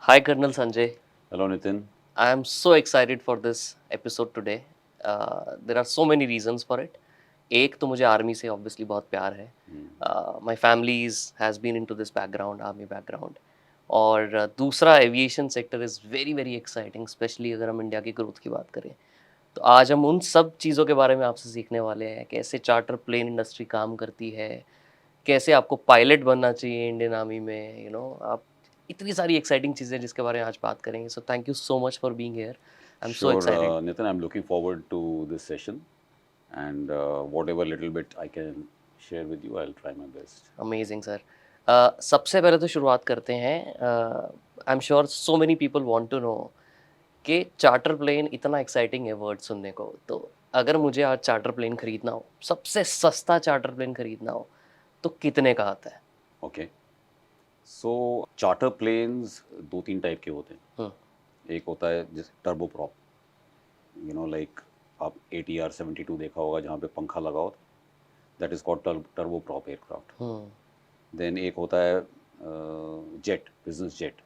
Hi, Colonel Sanjay. Hello, Nitin. I am so excited for this episode today. There are so many reasons for it. एक तो मुझे army से obviously बहुत प्यार है. My family has been into this background, army background. और दूसरा aviation sector is very very exciting, specially अगर हम इंडिया की ग्रोथ की बात करें. तो आज हम उन सब चीज़ों के बारे में आपसे सीखने वाले हैं. कैसे चार्टर प्लेन इंडस्ट्री काम करती है, कैसे आपको पायलट बनना चाहिए इंडियन आर्मी में, आप इतनी सारी एक्साइटिंग चीज़ें जिसके बारे में आज बात करेंगे. So thank you so much for being here. I am so Sure, excited. Nitin, I'm looking forward to this session and whatever little bit I can share with you, I'll try my best. Amazing sir. सबसे पहले तो शुरुआत करते हैं. I am sure so many people want to know कि charter plane इतना exciting है word सुनने को. तो अगर मुझे आज चार्टर प्लेन खरीदना हो, सबसे सस्ता चार्टर प्लेन खरीदना हो, तो कितने का आता है? Okay. So, charter planes दो तीन टाइप के होते हैं. एक होता है जैसे टर्बो प्रॉप, लाइक आप ATR 72 देखा होगा जहाँ पे पंखा लगा होता, that is called turbo prop aircraft. Then एक होता है jet, business jet.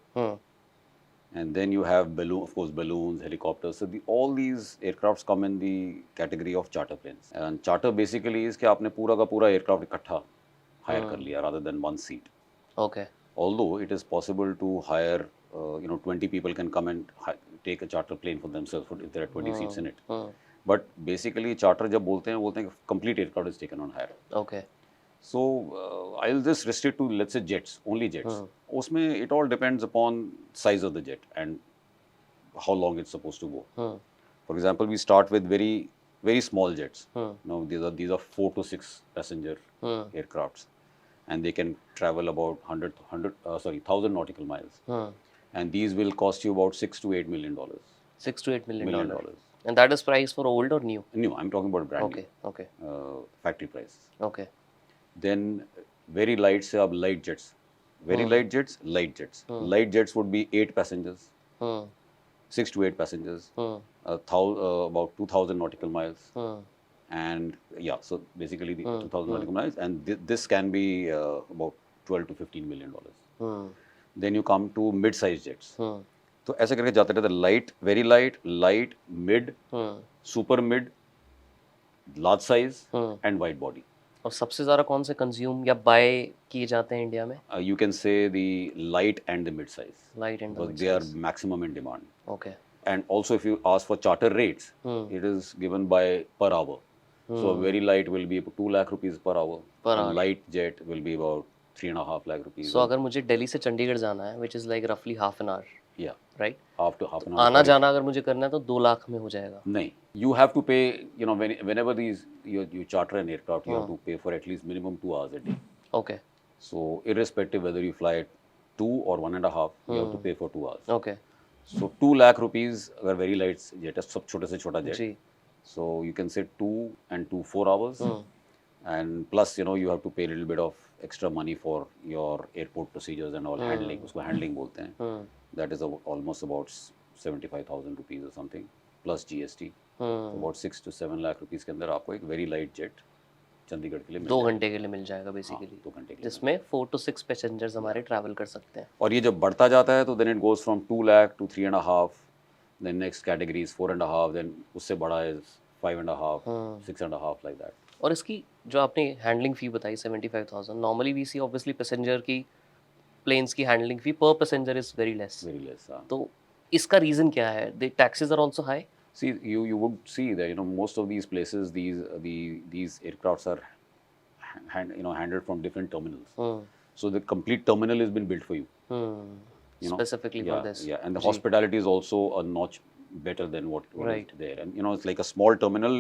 And then you have balloon, of course, balloons, helicopters. So all these aircrafts come in the category of charter planes. And charter basically is कि आपने पूरा का पूरा aircraft इकट्ठा hire कर लिया rather than one seat. Okay. Although it is possible to hire, 20 people can come and take a charter plane for themselves if there are 20 seats in it. But basically charter जब बोलते हैं complete aircraft is taken on hire. Okay. So I'll just restrict to, let's say, jets, only jets. उसमें it all depends upon size of the jet and how long it's supposed to go. For example, we start with very very small jets. Now these are 4 to 6 passenger aircrafts, and they can travel about 1,000 nautical miles. And these will cost you about $6 to $8 million. $6 to $8 million. $1 million. And that is price for old or new? New, I'm talking about brand Okay, new. okay, Factory price. okay. Then very light से अब light jets, very light jets, light jets. Light jets would be 8 passengers, 6 to 8 passengers, about 2,000 nautical miles. And yeah, so basically the 2,000 nautical miles, and this can be about $12 to $15 million. Then you come to mid-sized jets. तो ऐसे करके जाते रहते, light, very light, light, mid, super mid, large size, and wide body. और सबसे ज़्यादा कौन से कंज्यूम या बाय किए जाते हैं इंडिया में? You can say the light and the mid size, light and because they are maximum in demand. Okay. And also, if you ask for charter rates, it is given by per hour. So a very light will be about 2 lakh rupees per hour. Per A hour. light jet will be about 3.5 lakh rupees. सो अगर मुझे दिल्ली से चंडीगढ़ जाना है, which is like रफली half an hour, Yeah, right? half an hour. आना जाना अगर मुझे करना है तो 2 लाख में हो जाएगा. नहीं, you have to pay, whenever you charter an aircraft, you have to pay for at least minimum 2 hours a day. Okay. So irrespective whether you fly at 2 or 1.5, you have to pay for 2 hours. Okay. So 2 lakh rupees अगर very light jet है, सब छोटे से छोटा jet. Ji. So you can say 2 and 2 4 hours, and plus you have to pay a little bit of extra money for your airport procedures and all, handling. उसको handling बोलते हैं. That is almost about 75,000 rupees or something plus GST. So about 6 to 7 lakh rupees के अंदर आपको एक very light jet Chandigarh के लिए मिल 2 जाएगा. घंटे के लिए मिल जाएगा बेसिकली, 2 घंटे के लिए. जिसमें 4 to 6 पैसेंजर्स हमारे ट्रैवल कर सकते हैं. और ये जब बढ़ता जाता है तो then it goes from 2 lakh to 3.5, then next category is 4.5, then उससे बड़ा is 5.5, 6.5, like that. और इसकी जो आपने हैंडलिंग फ़ी बताई 75,000, normally we see obviously passenger की प्लेन्स की handling fee per passenger is very less. Very less. तो इसका रीज़न क्या है? The taxes are also high. See, you would see that most of these places, these aircrafts are handled from different terminals. So the complete terminal has been built for you. Specifically Yeah, for this. yeah, and the hospitality is also a notch better than what Right. is there. And it's like a small terminal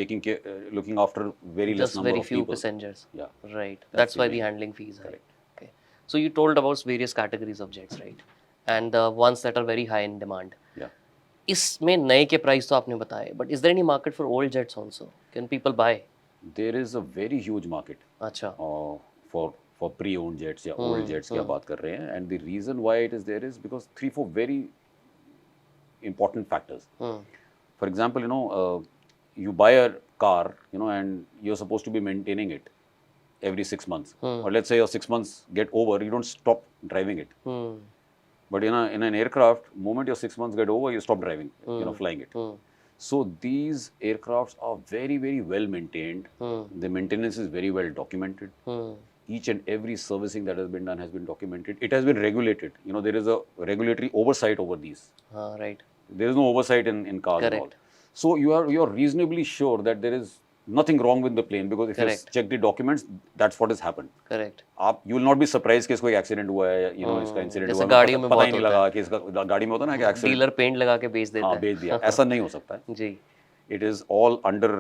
taking care, looking after very less Just number very of few people. passengers. Yeah. Right. That's That's the why the main- handling fee is high. Correct. Okay. So you told about various categories of jets, right? And the ones that are very high in demand. Yeah. इसमें नए के price तो आपने बताए, but is there any market for old jets also? Can people buy? There is a very huge market अच्छा. for pre-owned jets या old jets की आप बात कर रहे हैं. And the reason why it is there is because 3-4 very important factors. For example, you buy a car, and you're supposed to be maintaining it every 6 months. Or let's say your 6 months get over, you don't stop driving it. But in an aircraft, moment your 6 months get over, you stop driving, flying it. So these aircrafts are very, very well maintained. The maintenance is very well documented. Each and every servicing that has been done has been documented. It has been regulated. There is a regulatory oversight over these. Right. There is no oversight in cars and all. Correct. So you are reasonably sure that there is nothing wrong with the plane, because if you Correct. check the documents, that's what has happened. Correct. आप you will not be surprised कि इसको एक accident हुआ है, इसका incident जैसे हुआ है, गाड़ियों पता में पता ही बहुत नहीं होता लगा कि इसका गाड़ी में होता है ना कि एक्सीडेंट, डीलर पेंट लगा के बेच देता हाँ है। बेच दिया, ऐसा नहीं हो सकता है. जी। It is all under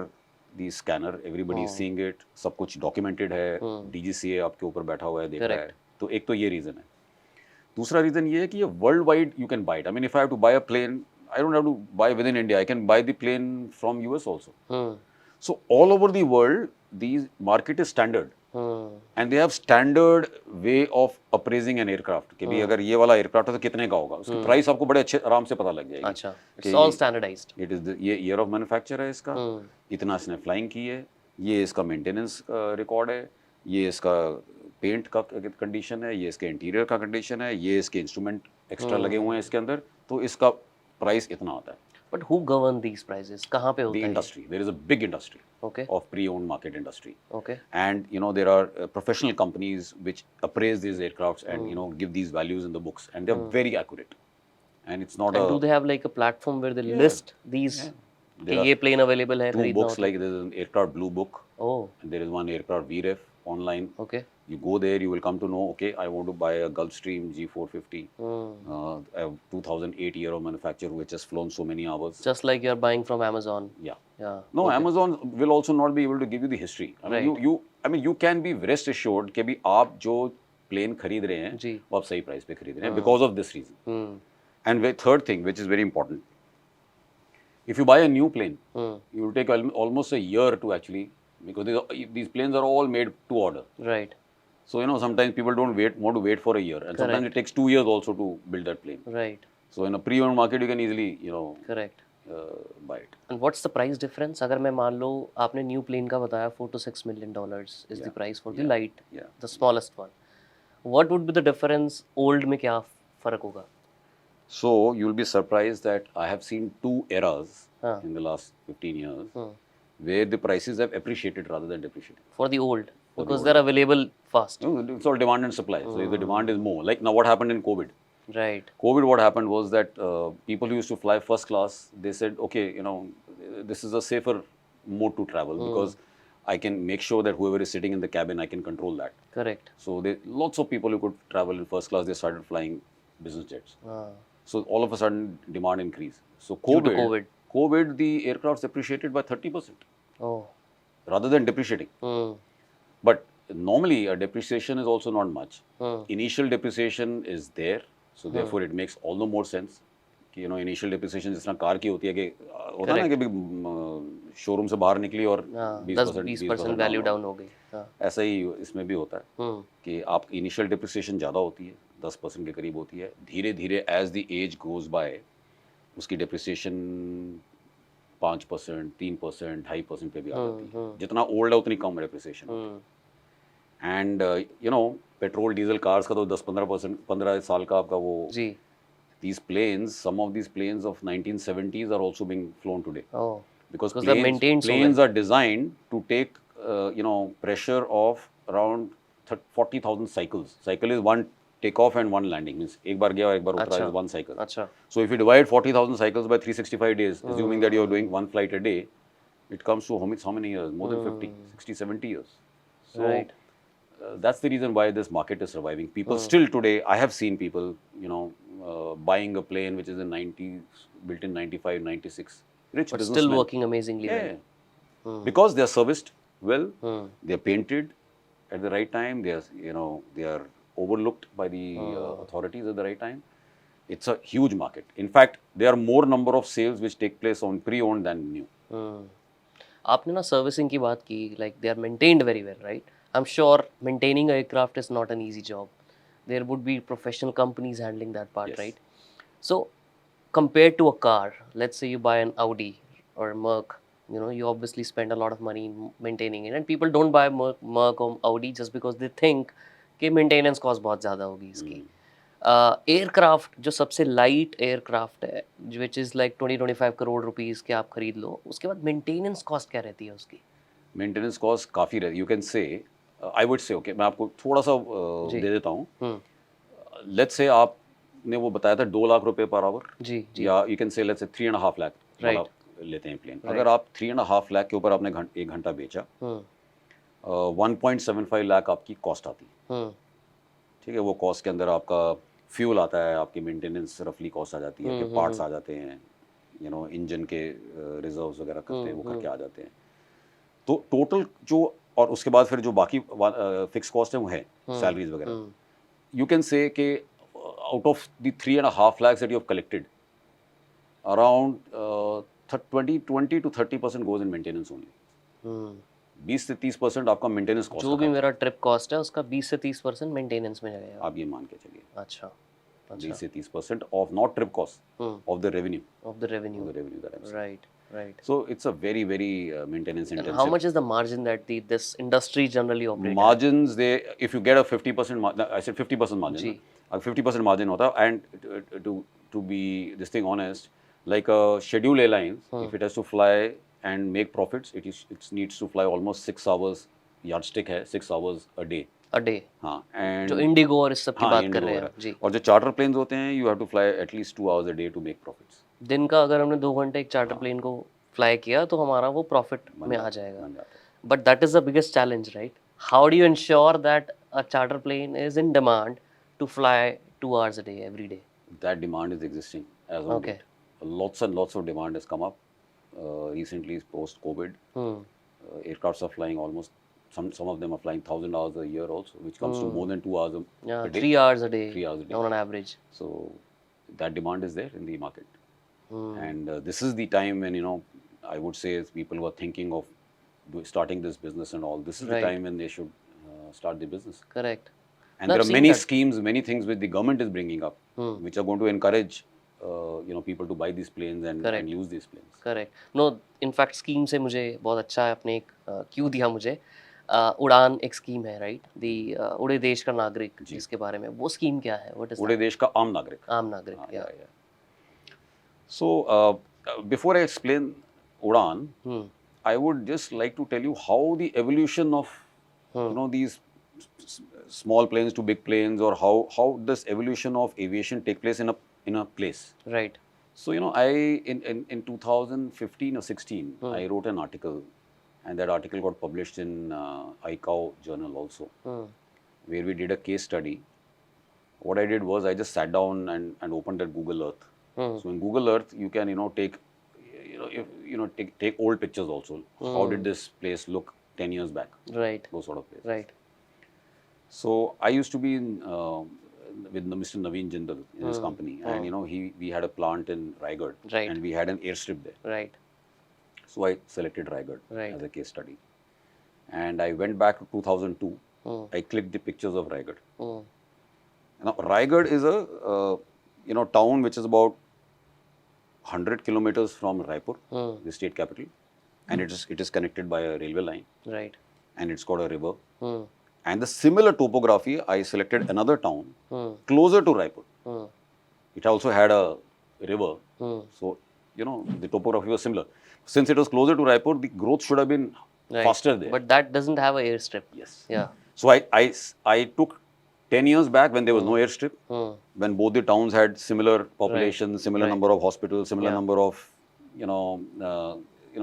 the scanner, everybody is seeing it, सब कुछ documented है, DGCA आपके ऊपर बैठा हुआ है, देख रहा है. Correct. तो एक तो ये रीजन है. दूसरा रीजन ये है कि ये world wide you can buy it. I mean if I have to buy a plane, I don't have to buy within India, I can buy the plane from US also. So all over the world, these market is standard, and they have standard way of appraising an aircraft. कि भी अगर ये वाला aircraft है तो कितने का होगा, उसकी प्राइस आपको बड़े अच्छे आराम से पता लग जाएगी. अच्छा, it's all standardized. It is ये ईयर ऑफ मैन्युफैक्चर है इसका, इतना इसने फ्लाइंग की है, ये इसका मेंटेनेंस रिकॉर्ड है, ये इसका पेंट का कंडीशन है, ये इसके इंटीरियर का कंडीशन है, ये इसके इंस्ट्रूमेंट एक्स्ट्रा लगे हुए हैं इसके अंदर, तो इसका प्राइस इतना आता है. But who govern these prices? कहाँ पे होता The है? industry, there is a big industry Okay. of pre-owned market industry. Okay. And there are professional companies which appraise these aircrafts and give these values in the books, and they're very accurate. And it's not And a do they have like a platform where they list these? कि There ये plane available है two खरीदना books, हो तो? like there is an aircraft blue book, Oh. and there is one aircraft VREF online. Okay. You go there, you will come to know, okay, I want to buy a Gulfstream G450, a 2008 year of manufacture which has flown so many hours. Just like you're buying from Amazon. Yeah. Yeah. No, Amazon will also not be able to give you the history. I mean, Right. you can be rest assured कि भी आप जो plane खरीद रहे हैं, जी. वो आप सही price पे खरीद रहे हैं because of this reason. And the third thing, which is very important, if you buy a new plane, you will take almost a year to actually, because these planes are all made to order. Right. So sometimes people don't want to wait for a year, and sometimes it takes 2 years also to build that plane. Right. So in a pre-owned market, you can easily Correct. buy it. And what's the price difference? अगर मैं मान लो आपने new plane का बताया, $4 to $6 million is the price for the light, the smallest one. What would be the difference? Old में क्या फर्क होगा? So you'll be surprised that I have seen two eras in the last 15 years where the prices have appreciated rather than depreciated. For the old, because they're available fast. It's all demand and supply. So if the demand is more, like now what happened in COVID? Right. COVID, what happened was that people who used to fly first class, they said, okay, this is a safer mode to travel because I can make sure that whoever is sitting in the cabin, I can control that. Correct. So lots of people who could travel in first class, they started flying business jets. Ah. So all of a sudden, demand increased. So Due to COVID. The aircrafts appreciated by 30% Oh. rather than depreciating. But normally, a depreciation is also not much. Initial depreciation is there, so therefore it makes all the more sense. कि initial depreciation जिस तरह car की होती है कि होता है ना कि शोरूम से बाहर निकली और 10-20% वैल्यू डाउन हो गई. ऐसा ही इसमें भी होता है कि आप इनिशियल डिप्रिसिएशन ज़्यादा होती है, 10% के करीब होती है. धीरे धीरे as the age goes by उसकी डिप्रिसिएशन 5%, 3%, 2.5% पे भी आ जाती है. जितना ओल्ड है उतनी कम depreciation. And petrol diesel cars का तो 10-15%, 15 साल का आपका वो. जी. These planes, some of these planes of 1970s are also being flown today. Oh. Because they're maintained so planes well. are designed to take pressure of around 40,000 cycles. Cycle is one takeoff and one landing. Means एक बार गया और एक बार उतरा is one cycle. अच्छा. So if you divide 40,000 cycles by 365 days, assuming that you are doing one flight a day, it comes to how many years? More than 50, 60, 70 years. So Right. That's the reason why this market is surviving. People still today, I have seen people, buying a plane which is in 90s, built in 95, 96. Rich But businessmen. still working amazingly well. Yeah. Because they are serviced well, they are painted at the right time, they are, they are overlooked by the authorities at the right time. It's a huge market. In fact, there are more number of sales which take place on pre-owned than new. आपने ना servicing की बात की, like they are maintained very well, right? I'm sure maintaining a aircraft is not an easy job. There would be professional companies handling that part, Yes. right? So compared to a car, let's say you buy an Audi or Merc, you obviously spend a lot of money maintaining it, and people don't buy Merc or Audi just because they think कि maintenance cost बहुत ज़्यादा होगी इसकी. Aircraft जो सबसे light aircraft है, which is like 20-25 crore rupees के आप खरीद लो, उसके बाद मेंटेनेंस कॉस्ट क्या रहती है उसकी? मेंटेनेंस कॉस्ट काफ़ी रहे, यू कैन से, आई वुड से, ओके मैं आपको थोड़ा सा जी। दे देता हूँ. हम्म. लेट्स से आपने वो बताया था 2 लाख रुपए पर आवर, जी जी. या यू कैन से लेट्स से 3.5 लाख वाला राइट. लेते हैं प्लेन. Right. अगर आप 3.5 लाख के ऊपर आपने 1 घंटा बेचा, हम्म. 1.75 लाख आपकी कॉस्ट आती है. हम्म. ठीक है, वो कॉस्ट के अंदर आपका फ्यूल आता है, आपकी मेंटेनेंस रफली कॉस्ट आ जाती है, फिर पार्ट्स आ जाते हैं, इंजन के रिजर्व्स वगैरह करते हैं, वो करके आ जाते हैं. तो टोटल जो, और उसके बाद फिर जो बाकी फिक्स कॉस्ट है वो है सैलरीज वगैरह. यू कैन से कि out of the 3.5 lakhs that you have collected, around 20 to 30% goes in maintenance only. हम्म. 20 से 30% आपका मेंटेनेंस कॉस्ट जो भी मेरा ट्रिप कॉस्ट है उसका 20 से 30% मेंटेनेंस में जाएगा. आप ये मान के चलिए. अच्छा. 20 से 30% of not trip cost, of the revenue, of the revenue. that I'm saying. Right. Right. So it's a very very maintenance And intensive. how much is the margin that this industry generally operates at? Margins, they, if you get a 50%, I said 50% margin. जी. अगर 50% margin होता, and to be this thing honest, like a scheduled airlines, if it has to fly and make profits, it needs to fly almost 6 hours, yardstick है 6 hours a day. A day. हाँ, and जो Indigo और इस सब की हाँ, बात कर Indigo रहे हैं. वगैरह. जी. और जो चार्टर प्लेन्स होते हैं, you have to fly at least 2 hours a day to make profits. दिन का अगर हमने 2 घंटे एक चार्टर प्लेन को फ्लाई किया तो हमारा वो प्रॉफिट में आ बन जाएगा. जाता है. But that is the biggest challenge, right? How do you ensure that a charter plane is in demand to fly 2 hours a day every day? That demand is existing as on Okay. date. Lots and lots of demand has come up recently post COVID. Aircrafts are flying almost, some of them are flying 1,000 hours a year also, which comes to more than 2 hours Yeah, a day. 3 hours a day. 3 hours a day. On an average. So that demand is there in the market. Hmm. And this is the time when, I would say, as people who are thinking of starting this business and all, this is the Right. time when they should start the business. Correct. And No, there I've are seen many that. schemes, many things which the government is bringing up, which are going to encourage, people to buy these planes and Correct. use these planes. Correct. No, in fact scheme से मुझे बहुत अच्छा है, आपने एक क्यों दिया मुझे. उड़ान एक स्कीम है, राइट? दी उड़े देश का नागरिक, जिसके बारे में, वो स्कीम क्या है? व्हाट इज उड़े देश का आम नागरिक. आम नागरिक. या. So before I explain Udan, I would just like to tell you how the evolution of these small planes to big planes, or how this evolution of aviation take place in a place. Right. So I in 2015 or 16 I wrote an article, and that article got published in ICAO journal also, where we did a case study. What I did was I just sat down and opened at Google Earth. So in Google Earth you can take take old pictures also. How did this place look 10 years back? Right. Those sort of places. Right. So I used to be with Mr. Naveen Jindal in his company, and we had a plant in Raigad, Right. and we had an airstrip there. Right. So I selected Raigad Right. as a case study, and I went back to 2002. I clicked the pictures of Raigad. Now Raigad is a town which is about 100 kilometers from Raipur, the state capital, and it is connected by a railway line, Right. and it's got a river. And the similar topography, I selected another town closer to Raipur. It also had a river, so the topography was similar. Since it was closer to Raipur, the growth should have been Right. faster there. But that doesn't have a airstrip. Yes. Yeah. So I took 10 years back when there was no airstrip, when both the towns had similar population, similar Right. number of hospitals, similar Yeah. number of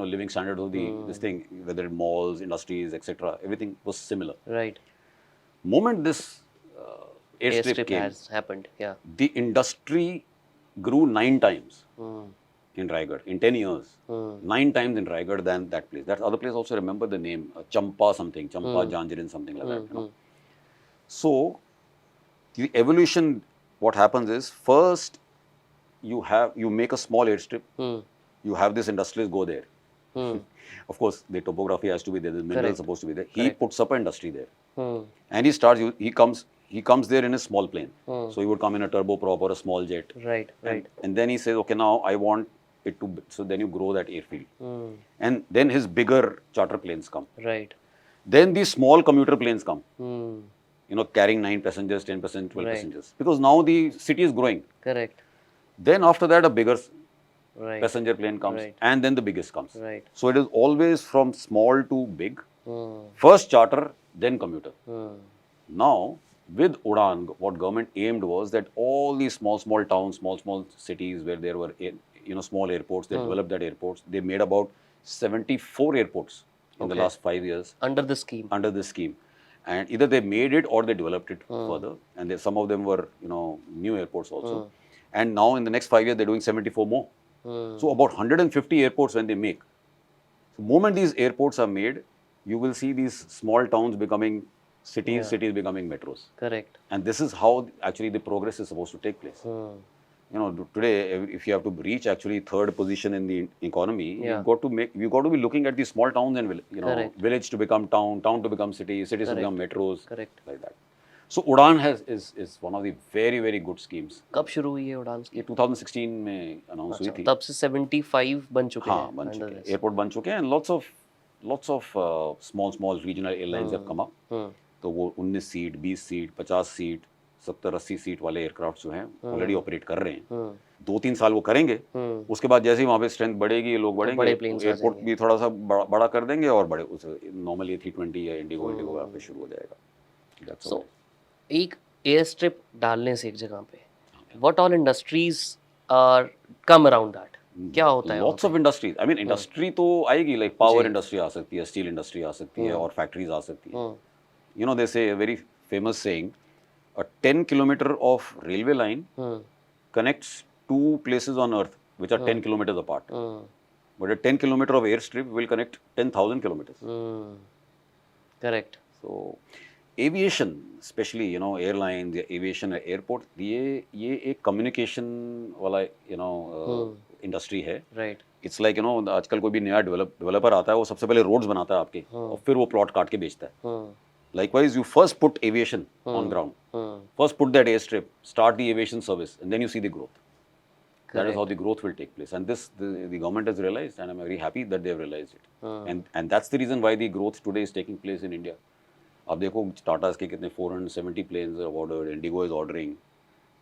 living standards of this thing, whether it malls, industries, etc. Everything was similar. Right. Moment this airstrip came, has happened. Yeah. the industry grew 9 times in Raigad in 10 years. 9 times in Raigad than that place. That other place also, remember the name, Champa something, Champa Janjarin, something like that. So the evolution, what happens is, first you make a small airstrip, you have this industrialist go there. Of course, the topography has to be there, the mineral is supposed to be there. He puts up an industry there, and he comes there in a small plane. So he would come in a turboprop or a small jet. Right. Right. And then he says, okay, now I want it to. So then you grow that airfield, and then his bigger charter planes come. Right. Then these small commuter planes come. carrying 9 passengers, 10%, 12 Right. passengers. Because now the city is growing. Correct. Then after that, a bigger Right. passenger plane comes, Right. and then the biggest comes. Right. So it is always from small to big. Hmm. First charter, then commuter. Hmm. Now, with Udan, what government aimed was that all these small towns, small cities where there were, small airports, they developed that airports. They made about 74 airports in the Okay. last 5 years Under the scheme. under this scheme. And either they made it or they developed it further. And some of them were, new airports also. And now in the next 5 years, they're doing 74 more. So about 150 airports when they make. So moment these airports are made, you will see these small towns becoming cities, cities becoming metros. Correct. And this is how actually the progress is supposed to take place. Today, if you have to reach actually third position in the economy, Yeah. you've got to be looking at these small towns and Correct. village to become town, town to become city, cities to become metros, Correct. like that. So Udan is one of the very very good schemes. कब शुरू हुई है उड़ान ये 2016 में announce हुई थी. तब से 75 बन चुके हाँ हैं बन under चुके हैं, this. एयरपोर्ट बन चुके हैं. lots of small regional airlines have come up. तो वो 19 सीट, 20 सीट, 50 सीट, 70-80 सीट वाले एयरक्राफ्ट जो हैं ऑलरेडी ऑपरेट कर रहे हैं. 2-3 साल वो करेंगे. उसके बाद जैसे ही वहाँ पे स्ट्रेंथ बढ़ेगी, लोग बढ़ेंगे, बड़े planes आ एयरपोर्ट जाएंगे. भी थोड़ा सा बड़ा कर देंगे और बड़े नॉर्मली A320 या इंडिगो वहाँ पे शुरू हो जाएगा. That's all. So एक एयर स्ट्रिप डालने से एक जगह पे what all industries are come around that? क्या होता है Lots of industries. I mean, industry तो आएगी, like power industry आ सकती है, steel industry आ सकती है और factories आ सकती है. They say a very famous saying, a 10-kilometer of railway line connects two places on earth which are 10 kilometers apart. But a 10-kilometer of airstrip will connect 10,000 kilometers. Correct. So aviation, especially airlines, aviation, airport, ये एक communication वाला industry है. Right. It's like आजकल कोई भी नया developer आता है, वो सबसे पहले रोड्स बनाता है आपके और फिर वो प्लॉट काट के बेचता है. Likewise, you first put aviation on ground. First put that airstrip, start the aviation service, and then you see the growth. That is how the growth will take place. And this, the government has realized, and I'm very happy that they have realized it. And that's the reason why the growth today is taking place in India. अब देखो टाटा के कितने 470 planes are ordered, Indigo is ordering.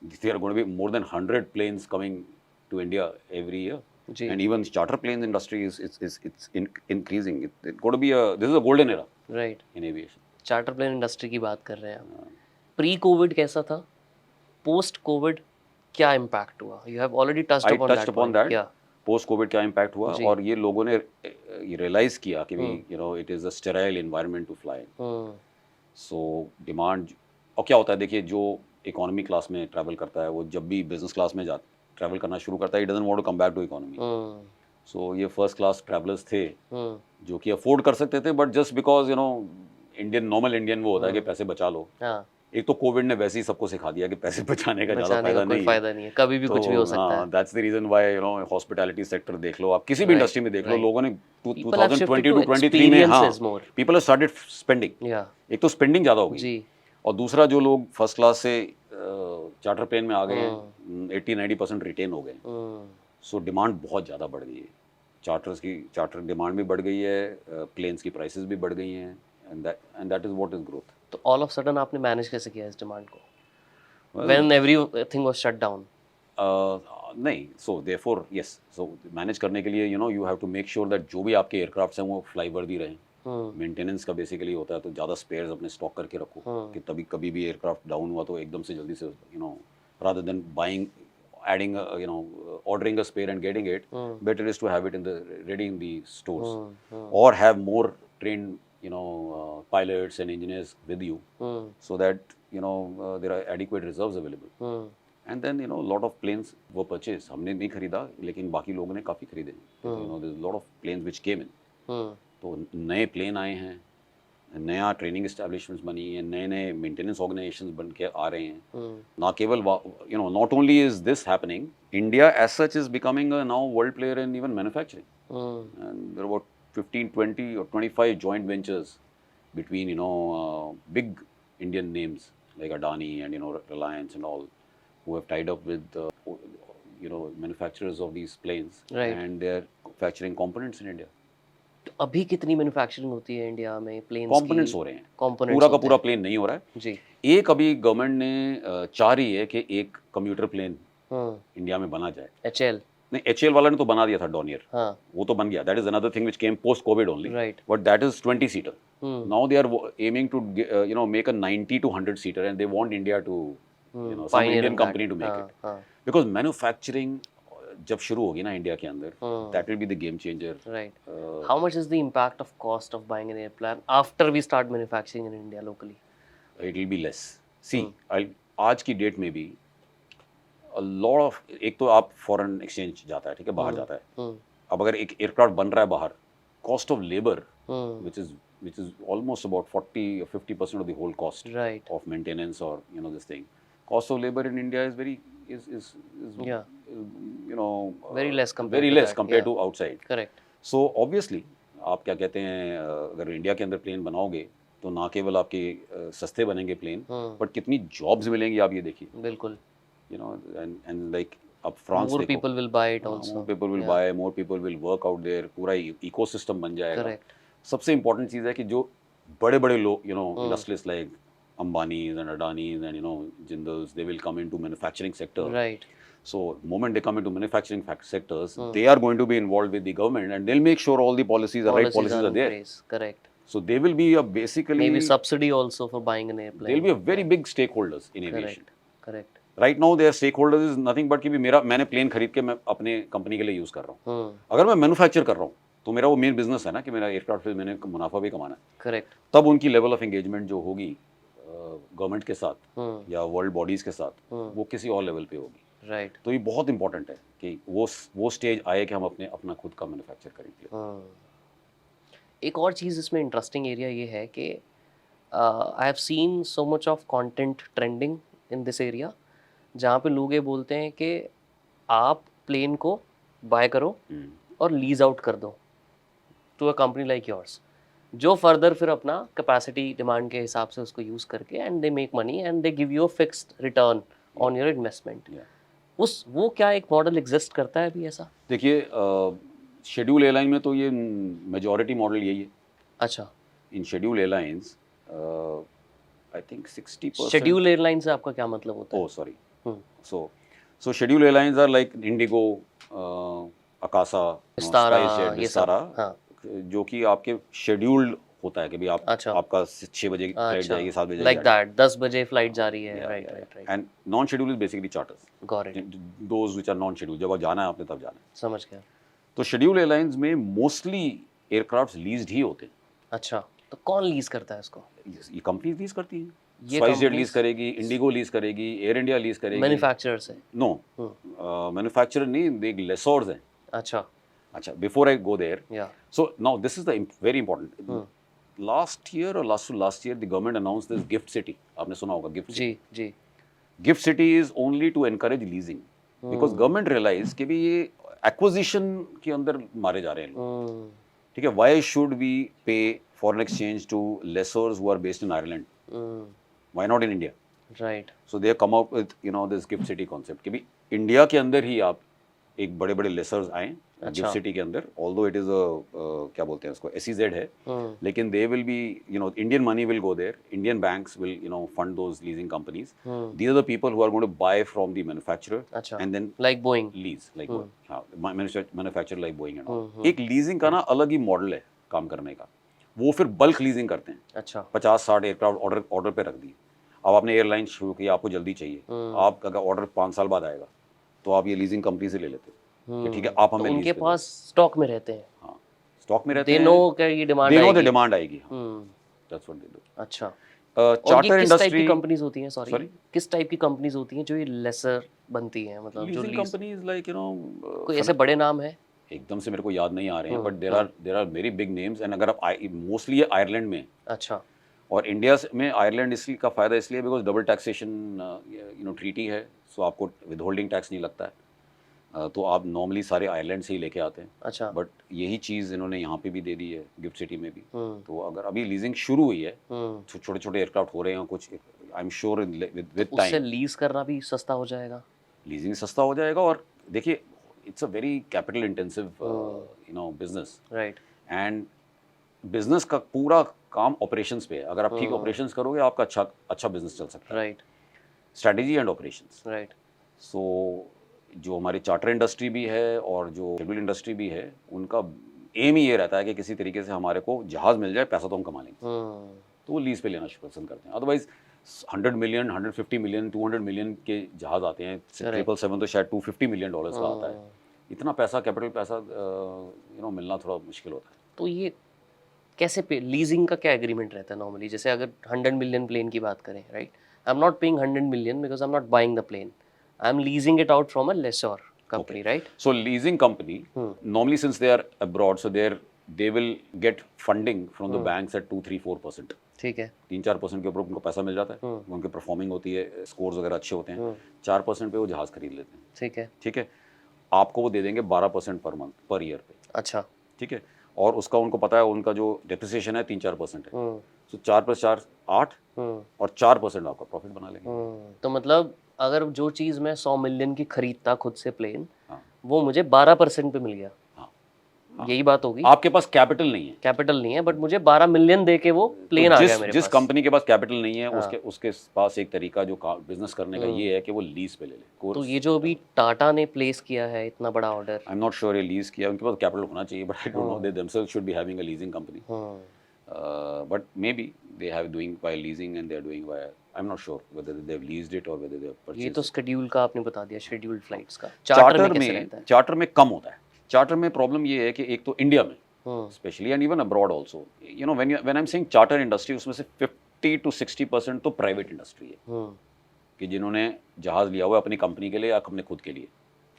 There are going to be more than 100 planes coming to India every year. जी. And even charter planes industry is increasing. It's going to be this is a golden era Right. in aviation. Charter plane industry की बात कर रहे हैं आप. Pre covid कैसा था? Post covid क्या इम्पैक्ट हुआ? You have already touched I upon touched upon that. Post covid क्या इम्पैक्ट हुआ जी. और ये लोगों ने रियलाइज किया कि it is a sterile environment to fly. So demand और क्या होता है, देखिए जो इकोनॉमी क्लास में ट्रैवल करता है वो जब भी बिजनेस क्लास में ट्रैवल करना शुरू करता है, he doesn't want to come back to economy. So ये फर्स्ट क्लास ट्रैवलर्स थे जो कि अफोर्ड कर सकते थे, but just because normal Indian वो होता है कि पैसे बचा लो. एक तो कोविड ने वैसे ही सबको सिखा दिया कि पैसे बचाने का ज्यादा फायदा नहीं है, कभी भी कुछ भी हो सकता है. That's the reason why hospitality sector देख लो, आप किसी भी इंडस्ट्री में देख लो, लोगों ने People have shifted 2020 to to 23 में experiences more. People have started spending. एक तो स्पेंडिंग ज्यादा हो गई जी. और दूसरा जो लोग फर्स्ट क्लास से चार्टर प्लेन में आ गए हैं 80-90% रिटेन हो गए. सो डिमांड बहुत ज़्यादा बढ़ गई है. चार्टर डिमांड भी बढ़ गई है, प्लेन्स की प्राइसेस भी बढ़ गई हैं, and that is what is growth. तो ऑल ऑफ सडन आपने मैनेज कैसे किया इस डिमांड को? When everything was shut down. नहीं, so therefore yes, so manage करने के लिए you have to make sure that जो भी आपके एयरक्राफ्ट्स हैं वो फ्लाई वर्दी रहें. मेंटेनेंस का बेसिकली होता है, तो ज़्यादा स्पेयर्स अपने स्टॉक करके रखो कि तभी कभी भी एयरक्राफ्ट डाउन हुआ तो एकदम से जल्दी से rather than adding ordering a spare and getting it, better is to have it ready in the stores, or have more trained pilots and engineers with you, so that there are adequate reserves available. And then lot of planes were purchased. हमने नहीं खरीदा लेकिन बाकी लोगों ने काफ़ी खरीदे. There's a lot of planes which came in. तो नए प्लेन आए हैं, नया ट्रेनिंग एस्टैब्लिशमेंट्स बनी है, नए नए मेंटेनेंस ऑर्गेनाइजेशंस बन के आ रहे हैं. ना केवल not only is this happening, India as such is becoming a now world player in even manufacturing. And there are about 15, 20 or 25 joint ventures between big Indian names like Adani and Reliance and all, who have tied up with manufacturers of these planes, right, and they're manufacturing components in India. तो अभी कितनी manufacturing होती है India में planes components की? हो रहे हैं, कंपोनेंट्स पूरा का होते पूरा हैं प्लेन नहीं हो रहा है। जी। एक अभी गवर्नमेंट ने चाह रही है कि एक कम्यूटर प्लेन इंडिया में बना जाए। HL। नहीं, एचएल वाला ने तो बना दिया था डॉनियर, हाँ वो तो बन गया, that is another thing which came post covid only, right. But that is 20 seater. Now they are aiming to make a 90 to 100 seater and they want India to some pioneer Indian in company that. To make हाँ it, हाँ because manufacturing जब शुरू होगी ना India के अंदर, that will be the game changer. Right. How much is the impact of cost of buying an airplane after we start manufacturing in India locally? It will be less. See, आज की date में भी a lot of, एक तो आप foreign exchange जाता है, ठीक है, बाहर जाता है। अब अगर एक एयरक्राफ्ट बन रहा है बाहर, cost of labour which is almost about 40 or 50% of the whole cost Right. of maintenance, or this thing, cost of labor in India is very is Yeah. very Very less compared to that, compared yeah. to outside. Correct. So obviously आप क्या कहते हैं, अगर India के अंदर plane बनाओगे तो ना केवल आपके सस्ते बनेंगे प्लेन, बट कितनी जॉब्स मिलेंगी आप ये देखिए, बिल्कुल। and like अब फ्रांस More देखो, people will buy it also. more people will Yeah. buy, more people will work out there, पूरा इकोसिस्टम बन जाएगा। Correct. सबसे इम्पोर्टेंट चीज़ है कि जो बड़े बड़े लोग, industrialist like Ambanis and Adanis and Jindals, they will come into manufacturing sector. Right. So moment they come into manufacturing sectors, they are going to be involved with the government, and they'll make sure all the policies are in there. place. Correct. So they will be basically Maybe subsidy also for buying an airplane. they'll be a very big stakeholders in aviation. Correct. Correct. Right now there stakeholders is nothing but कि भी मैंने plane खरीद के मैं अपने company के लिए use कर रहा हूँ। अगर मैं मैन्युफैक्चर कर रहा हूँ तो मेरा वो मेन बिजनेस है ना, कि मेरा एयरक्राफ्ट से मैंने मुनाफा भी कमाना है। करेक्ट। तब उनकी लेवल ऑफ एंगेजमेंट जो होगी गवर्नमेंट के साथ या वर्ल्ड बॉडीज के साथ, वो किसी और लेवल पे होगी। राइट। तो ये बहुत इंपॉर्टेंट है कि वो स्टेज आए कि हम अपना खुद का मैन्युफैक्चर करेंगे। एक और चीज़ इसमें इंटरेस्टिंग एरिया ये है कि I have seen so much of content trending in this area, जहाँ पे लोग ये बोलते हैं कि आप प्लेन को बाय करो और लीज आउट कर दो to a company like yours, जो फर्दर फिर अपना कैपेसिटी डिमांड के हिसाब से उसको यूज़ करके and they make money and they give you a fixed return on your investment. वो क्या एक मॉडल एग्जिस्ट करता है अभी ऐसा? देखिए, शेड्यूल एयरलाइन में तो ये मेजॉरिटी मॉडल यही है। अच्छा। इन schedule airlines I think 60%। Schedule airline से आपका क्या मतलब होता है? Oh sorry. So scheduled airlines are like Indigo, Akasa, Vistara, जो कि आपके शेड्यूल्ड होता है कि भी आपका 6 बजे फ्लाइट जाएगी, 7 बजे लाइक दैट 10 बजे फ्लाइट जा रही है। Right. And non schedule is basically charters, got it, those which are non schedule, जब आप जाना है आपने तब जाना है। समझ गया। तो शेड्यूल एयरलाइंस में मोस्टली एयरक्राफ्ट्स लीज्ड ही होते हैं। अच्छा, तो कौन लीज करता है इसको? ये कंपनीज लीज करती हैं। स्पाइसजेट लीज करेगी, इंडिगो लीज करेगी, एयर इंडिया लीज करेगी। मैन्युफैक्चरर से? नो, मैन्युफैक्चरर नहीं, दे लेसोर्स हैं। अच्छा, before I go there, so now this is the very important. Last year और last year the government announced this GIFT City, आपने सुना होगा गिफ्ट सिटी। जी। GIFT City is only to encourage leasing, because government realize कि भी ये acquisition के अंदर मारे जा रहे हैं लोग, ठीक है। Why should we pay foreign exchange to lessors who are based in Ireland? Why not in India? Right. So they have come up with this gift city concept कि भी इंडिया के अंदर ही आप एक बड़े बड़े लेसर्स आए गिफ्ट सिटी के अंदर, although it is a क्या बोलते हैं उसको, SEZ है, लेकिन they will be Indian money will go there, Indian banks will fund those leasing companies. These are the people who are going to buy from the manufacturer and then like Boeing lease, like Boeing, हाँ, manufacturer like Boeing and all. एक leasing का ना अलग ही model है काम करने का, वो फिर बल्क लीजिंग करते हैं। अच्छा, 50-60 एयरक्राफ्ट ऑर्डर पे रख दिए। अब आपने एयरलाइन शुरू की, आपको जल्दी चाहिए, आप अगर ऑर्डर 5 साल बाद आएगा तो आप ये लीजिंग कंपनी से ले लेते हो, ठीक है, आप हमें उनके पास स्टॉक में रहते हैं। हाँ, स्टॉक में रहते हैं, दे नो कि ये डिमांड आएगी, दे नो द डिमांड आएगी। That's what they do. अच्छा, चार्टर इंडस्ट्री इंडस्ट्री की कंपनीज होती हैं, सॉरी, किस टाइप की कंपनीज होती हैं जो ये लेसर बनती हैं, मतलब जो लीजिंग कंपनीज लाइक कोई ऐसे बड़े नाम है? एकदम से मेरे को याद नहीं आ रहे हैं, but there are very big names. And अगर आप मोस्टली ये आयरलैंड में, अच्छा, और इंडिया में आयरलैंड इसलिए का फ़ायदा इसलिए बिकॉज डबल टैक्सेशन ट्रीटी है, सो आपको विद होल्डिंग टैक्स नहीं लगता है, तो आप नॉर्मली सारे आयरलैंड से ही लेके आते हैं। अच्छा, बट यही चीज़ इन्होंने यहाँ पे भी दे दी है गिफ्ट सिटी में भी। तो अगर अभी लीजिंग शुरू हुई है, छोटे छोटे एयरक्राफ्ट हो रहे हैं कुछ, आई एम श्योर विद टाइम उससे लीज करना भी सस्ता हो जाएगा, लीजिंग सस्ता हो जाएगा। और देखिए, it's a very capital intensive business, right, and business का पूरा काम ऑपरेशंस पे है। अगर आप ठीक ऑपरेशंस करोगे आपका अच्छा बिजनेस चल सकता है। Right strategy and operations. Right so जो हमारी चार्टर इंडस्ट्री भी है और जो केबल इंडस्ट्री भी है, उनका एम ही ये रहता है कि किसी तरीके से हमारे को जहाज मिल जाए, पैसा तो हम कमा लेंगे। तो वो लीज पे लेना पसंद करते हैं। अदरवाइज 100 मिलियन, 150 मिलियन, 200 मिलियन के जहाज आते हैं। 777 तो शायद $250 मिलियन का आता है। इतना पैसा, कैपिटल पैसा मिलना थोड़ा मुश्किल होता है। तो ये कैसे पे लीजिंग का क्या एग्रीमेंट रहता है नॉर्मली? जैसे अगर 100 मिलियन प्लेन की बात करें, right, I am not paying 100 million because I am not buying the plane, I am leasing it out from a lessor company, right? So leasing company, normally since they are abroad, so they will get funding from the banks at 2-3-4%. ठीक है 3-4% के ऊपर उनको पैसा मिल जाता है। उनकी performing होती है, स्कोर्स वगैरह अच्छे होते हैं। 4% पे वो जहाज खरीद लेते हैं। ठीक है ठीक है, आपको वो दे देंगे 12% पर मंथ, पर ईयर पे। अच्छा ठीक है, और उसका उनको पता है उनका जो डेप्रिसिएशन है 3-4% है। तो 4+4 8 और 4% आपका प्रॉफिट बना लेंगे। तो मतलब अगर जो चीज़ मैं 100 मिलियन की खरीदता खुद से प्लेन, हाँ। वो मुझे 12% पे मिल गया। हाँ। यही बात होगी। आपके पास कैपिटल नहीं है, कैपिटल नहीं है, बट मुझे 12 मिलियन दे के वो प्लेन आ गया मेरे जिस पास। कंपनी के पास कैपिटल नहीं है, उसके पास एक तरीका जो बिजनेस करने का ये है कि वो लीज पे ले ले। तो ये जो अभी टाटा ने प्लेस किया है इतना बड़ा order, I am not sure ये लीज किया, उनके पास कैपिटल होना चाहिए, but I don't know, they themselves should be having a leasing company, but maybe they have doing by leasing and they are doing by, I'm not sure whether they have leased it or whether they have purchased ये तो schedule का आपने बता दिया, scheduled flights का। Charter कैसे रहता है? चार्टर में कम होता है। चार्टर में प्रॉब्लम ये है कि एक तो इंडिया में specially and even abroad also, you know, when I am saying charter industry, उसमें से 50-60% तो प्राइवेट इंडस्ट्री है कि जिन्होंने जहाज लिया हुआ है अपनी कंपनी के लिए या अपने खुद के लिए।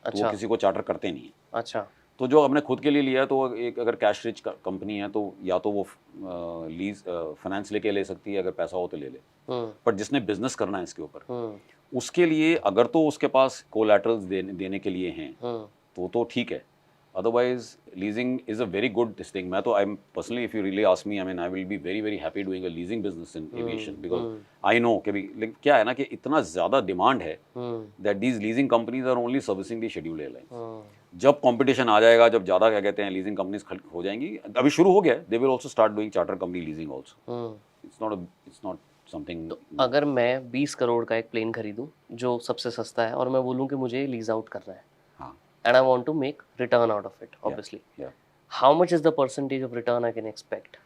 तो वो किसी को चार्टर करते नहीं है। अच्छा, तो जो अपने खुद के लिए लिया है, तो एक अगर कैश रिच कंपनी है तो या तो वो लीज फाइनेंस लेके ले सकती है, अगर पैसा हो तो ले ले। पर जिसने बिजनेस करना है इसके ऊपर, उसके लिए अगर तो उसके पास कोलैटरल्स देने के लिए हैं तो ठीक है। Otherwise leasing is a very good this thing. मैं तो I am personally, if you really ask me, I mean I will be very very happy doing a leasing business in aviation, because I know कि लेकिन क्या है ना कि इतना ज़्यादा डिमांड है that these leasing companies are only servicing the scheduled airlines. जब कंपटीशन आ जाएगा, जब ज़्यादा क्या कहते हैं लीजिंग कंपनीज हो जाएंगी, अभी शुरू हो गया, they will also start doing charter company leasing also. It's not something. तो अगर मैं 20 करोड़ का एक प्लेन खरीदूं जो सबसे सस्ता है और मैं बोलूं कि मुझे लीज आउट करना है, and I want to make return out of it, obviously. Yeah. How much is the percentage of return I can expect?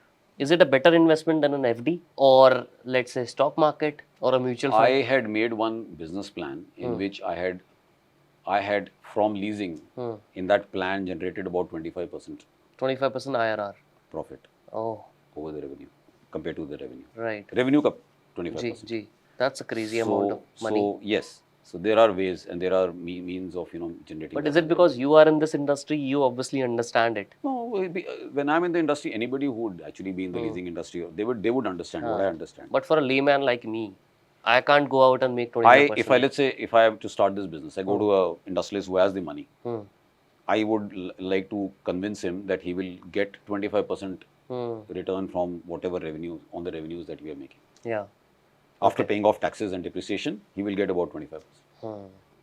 Is it a better investment than an FD, or let's say stock market or a mutual fund? I had made one business plan in which I had from leasing, in that plan generated about 25% 25% IRR. profit Oh, over the revenue compared to the revenue. right. Revenue ka 25%. Ji, that's a crazy amount of money. So yes, so there are ways and there are means of generating. But is it because you are in this industry, you obviously understand it? No, when I'm in the industry, anybody who would actually be in the leasing industry, they would understand what I understand. But for a layman like me, I can't go out and make 25%. Let's say if I have to start this business, I go to a industrialist who has the money. I would like to convince him that he will get 25% return from whatever revenue on the revenues that we are making. Yeah. After paying off taxes and depreciation, he will get about 25%.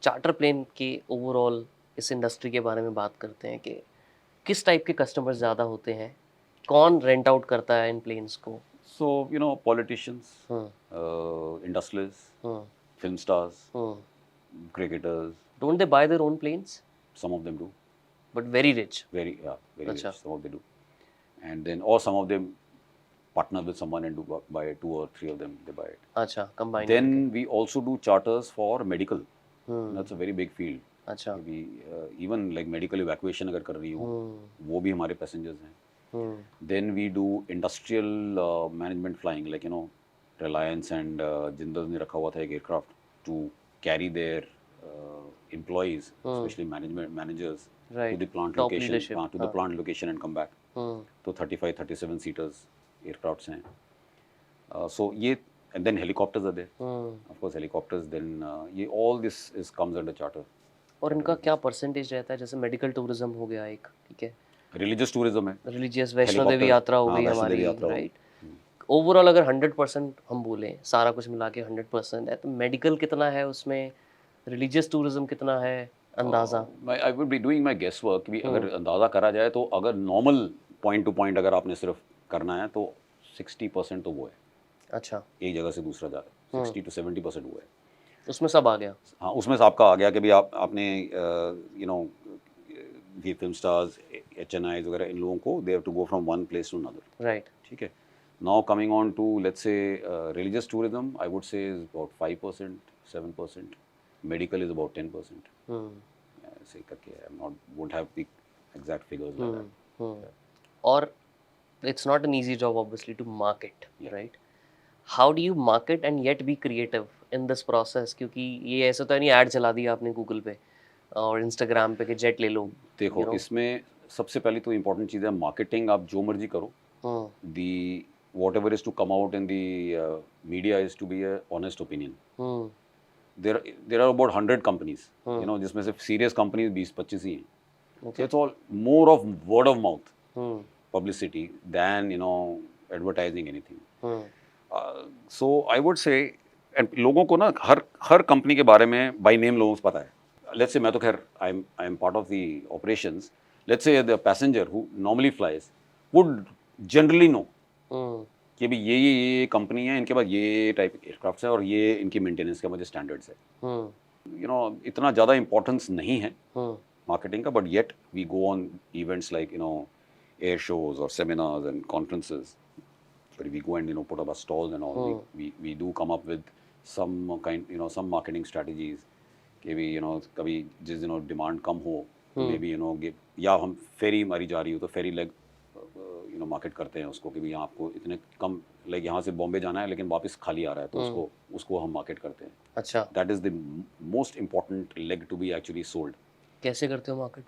Charter plane के overall इस industry के बारे में बात करते हैं कि किस टाइप के कस्टमर्स ज़्यादा होते हैं, कौन रेंट आउट करता है इन प्लेन्स को? So, politicians, industrialists, film stars, cricketers. Don't they buy their own planes? Some of them do. But very rich. Very rich. Some of them do. And then, or some of them partner with someone and buy 2 or 3 of them, they buy it. अच्छा, combine. Then we also do charters for medical. That's a very big field. अच्छा. We even like medical evacuation अगर कर रही हो, वो भी हमारे passengers हैं. Then we do industrial management flying, like Reliance and Jindal ने रखा हुआ था एक aircraft to carry their employees, especially managers, to the plant Top location, leadership. to the plant location and come back. तो 35-37 seaters aircrafts हैं. So ये, and then helicopters are there. Of course helicopters. Then ये all this comes under charter. और इनका क्या percentage रहता है? जैसे मेडिकल टूरिज्म हो गया एक, ठीक है, रिलीजियस टूरिज्म है, रिलीजियस वैष्णो देवी यात्रा हो गई हमारी, राइट? ओवरऑल अगर 100% हम बोलें, सारा कुछ मिला के 100% है, तो मेडिकल कितना है उसमें, रिलीजियस टूरिज्म कितना है, अंदाजा? I would be doing my guess work कि अगर अंदाजा करा जाए तो अगर नॉर्मल पॉइंट टू पॉइंट अगर आपने सिर्फ करना है तो 60% तो वो है, अच्छा, एक जगह से दूसरा जा रहा है, 60 to 70% वो है। उसमें सब आ गया। हाँ, उसमें से आपका आ गया कि भाई आपने यू नो ये फिल्म स्टार्स, HNIs वगैरह, इन लोगों को they have to go from one place to another. Right. ठीक है। Now coming on to let's say religious tourism, I would say is about 5%, 7%, medical is about 10%। ऐसे करके I am not won't have the exact figures like that. और it's not an easy job obviously to market, Yeah. right? How do you market and yet be creative in this process? क्योंकि ये ऐसा तो नहीं add चला दिया आपने Google पे और इंस्टाग्राम पे कि जेट ले लो, देखो you know? इसमें सबसे पहली तो इम्पोर्टेंट चीज़ है मार्केटिंग, आप जो मर्जी करो, दी whatever is to come out in the media is to be a honest opinion. there are about 100 companies, you know, जिसमें से serious companies 20-25 ही हैं. So it's all more of word of mouth publicity than, you know, advertising anything. So I would say, and लोगों को ना हर company के बारे में by name लोगों को पता है. Let's say मैं तो खैर I am part of the operations. Let's say the passenger who normally flies would generally know कि भाई ये कंपनी है, इनके पास ये टाइप एयरक्राफ्ट है और ये इनकी मेंटेनेंस के मुझे स्टैंडर्ड्स है. यू नो इतना ज़्यादा इंपॉर्टेंस नहीं है मार्केटिंग का, but yet we go on events like you know air shows और seminars and conferences, but we go and, you know, put up our stalls and all. We do come up with some kind, you know, some marketing strategies कि भी, you know, कभी जिस दिनों demand कम हो तो may be, you know, या हम फेरी मारी जा रही हो तो फेरी लेग, यू नो, मार्केट करते हैं उसको कि भी यहाँ आपको इतने कम, लाइक यहाँ से बॉम्बे जाना है लेकिन वापस खाली आ रहा है, तो उसको हम मार्केट करते हैं. अच्छा, that is the most important leg to be actually sold. कैसे करते हो मार्केट?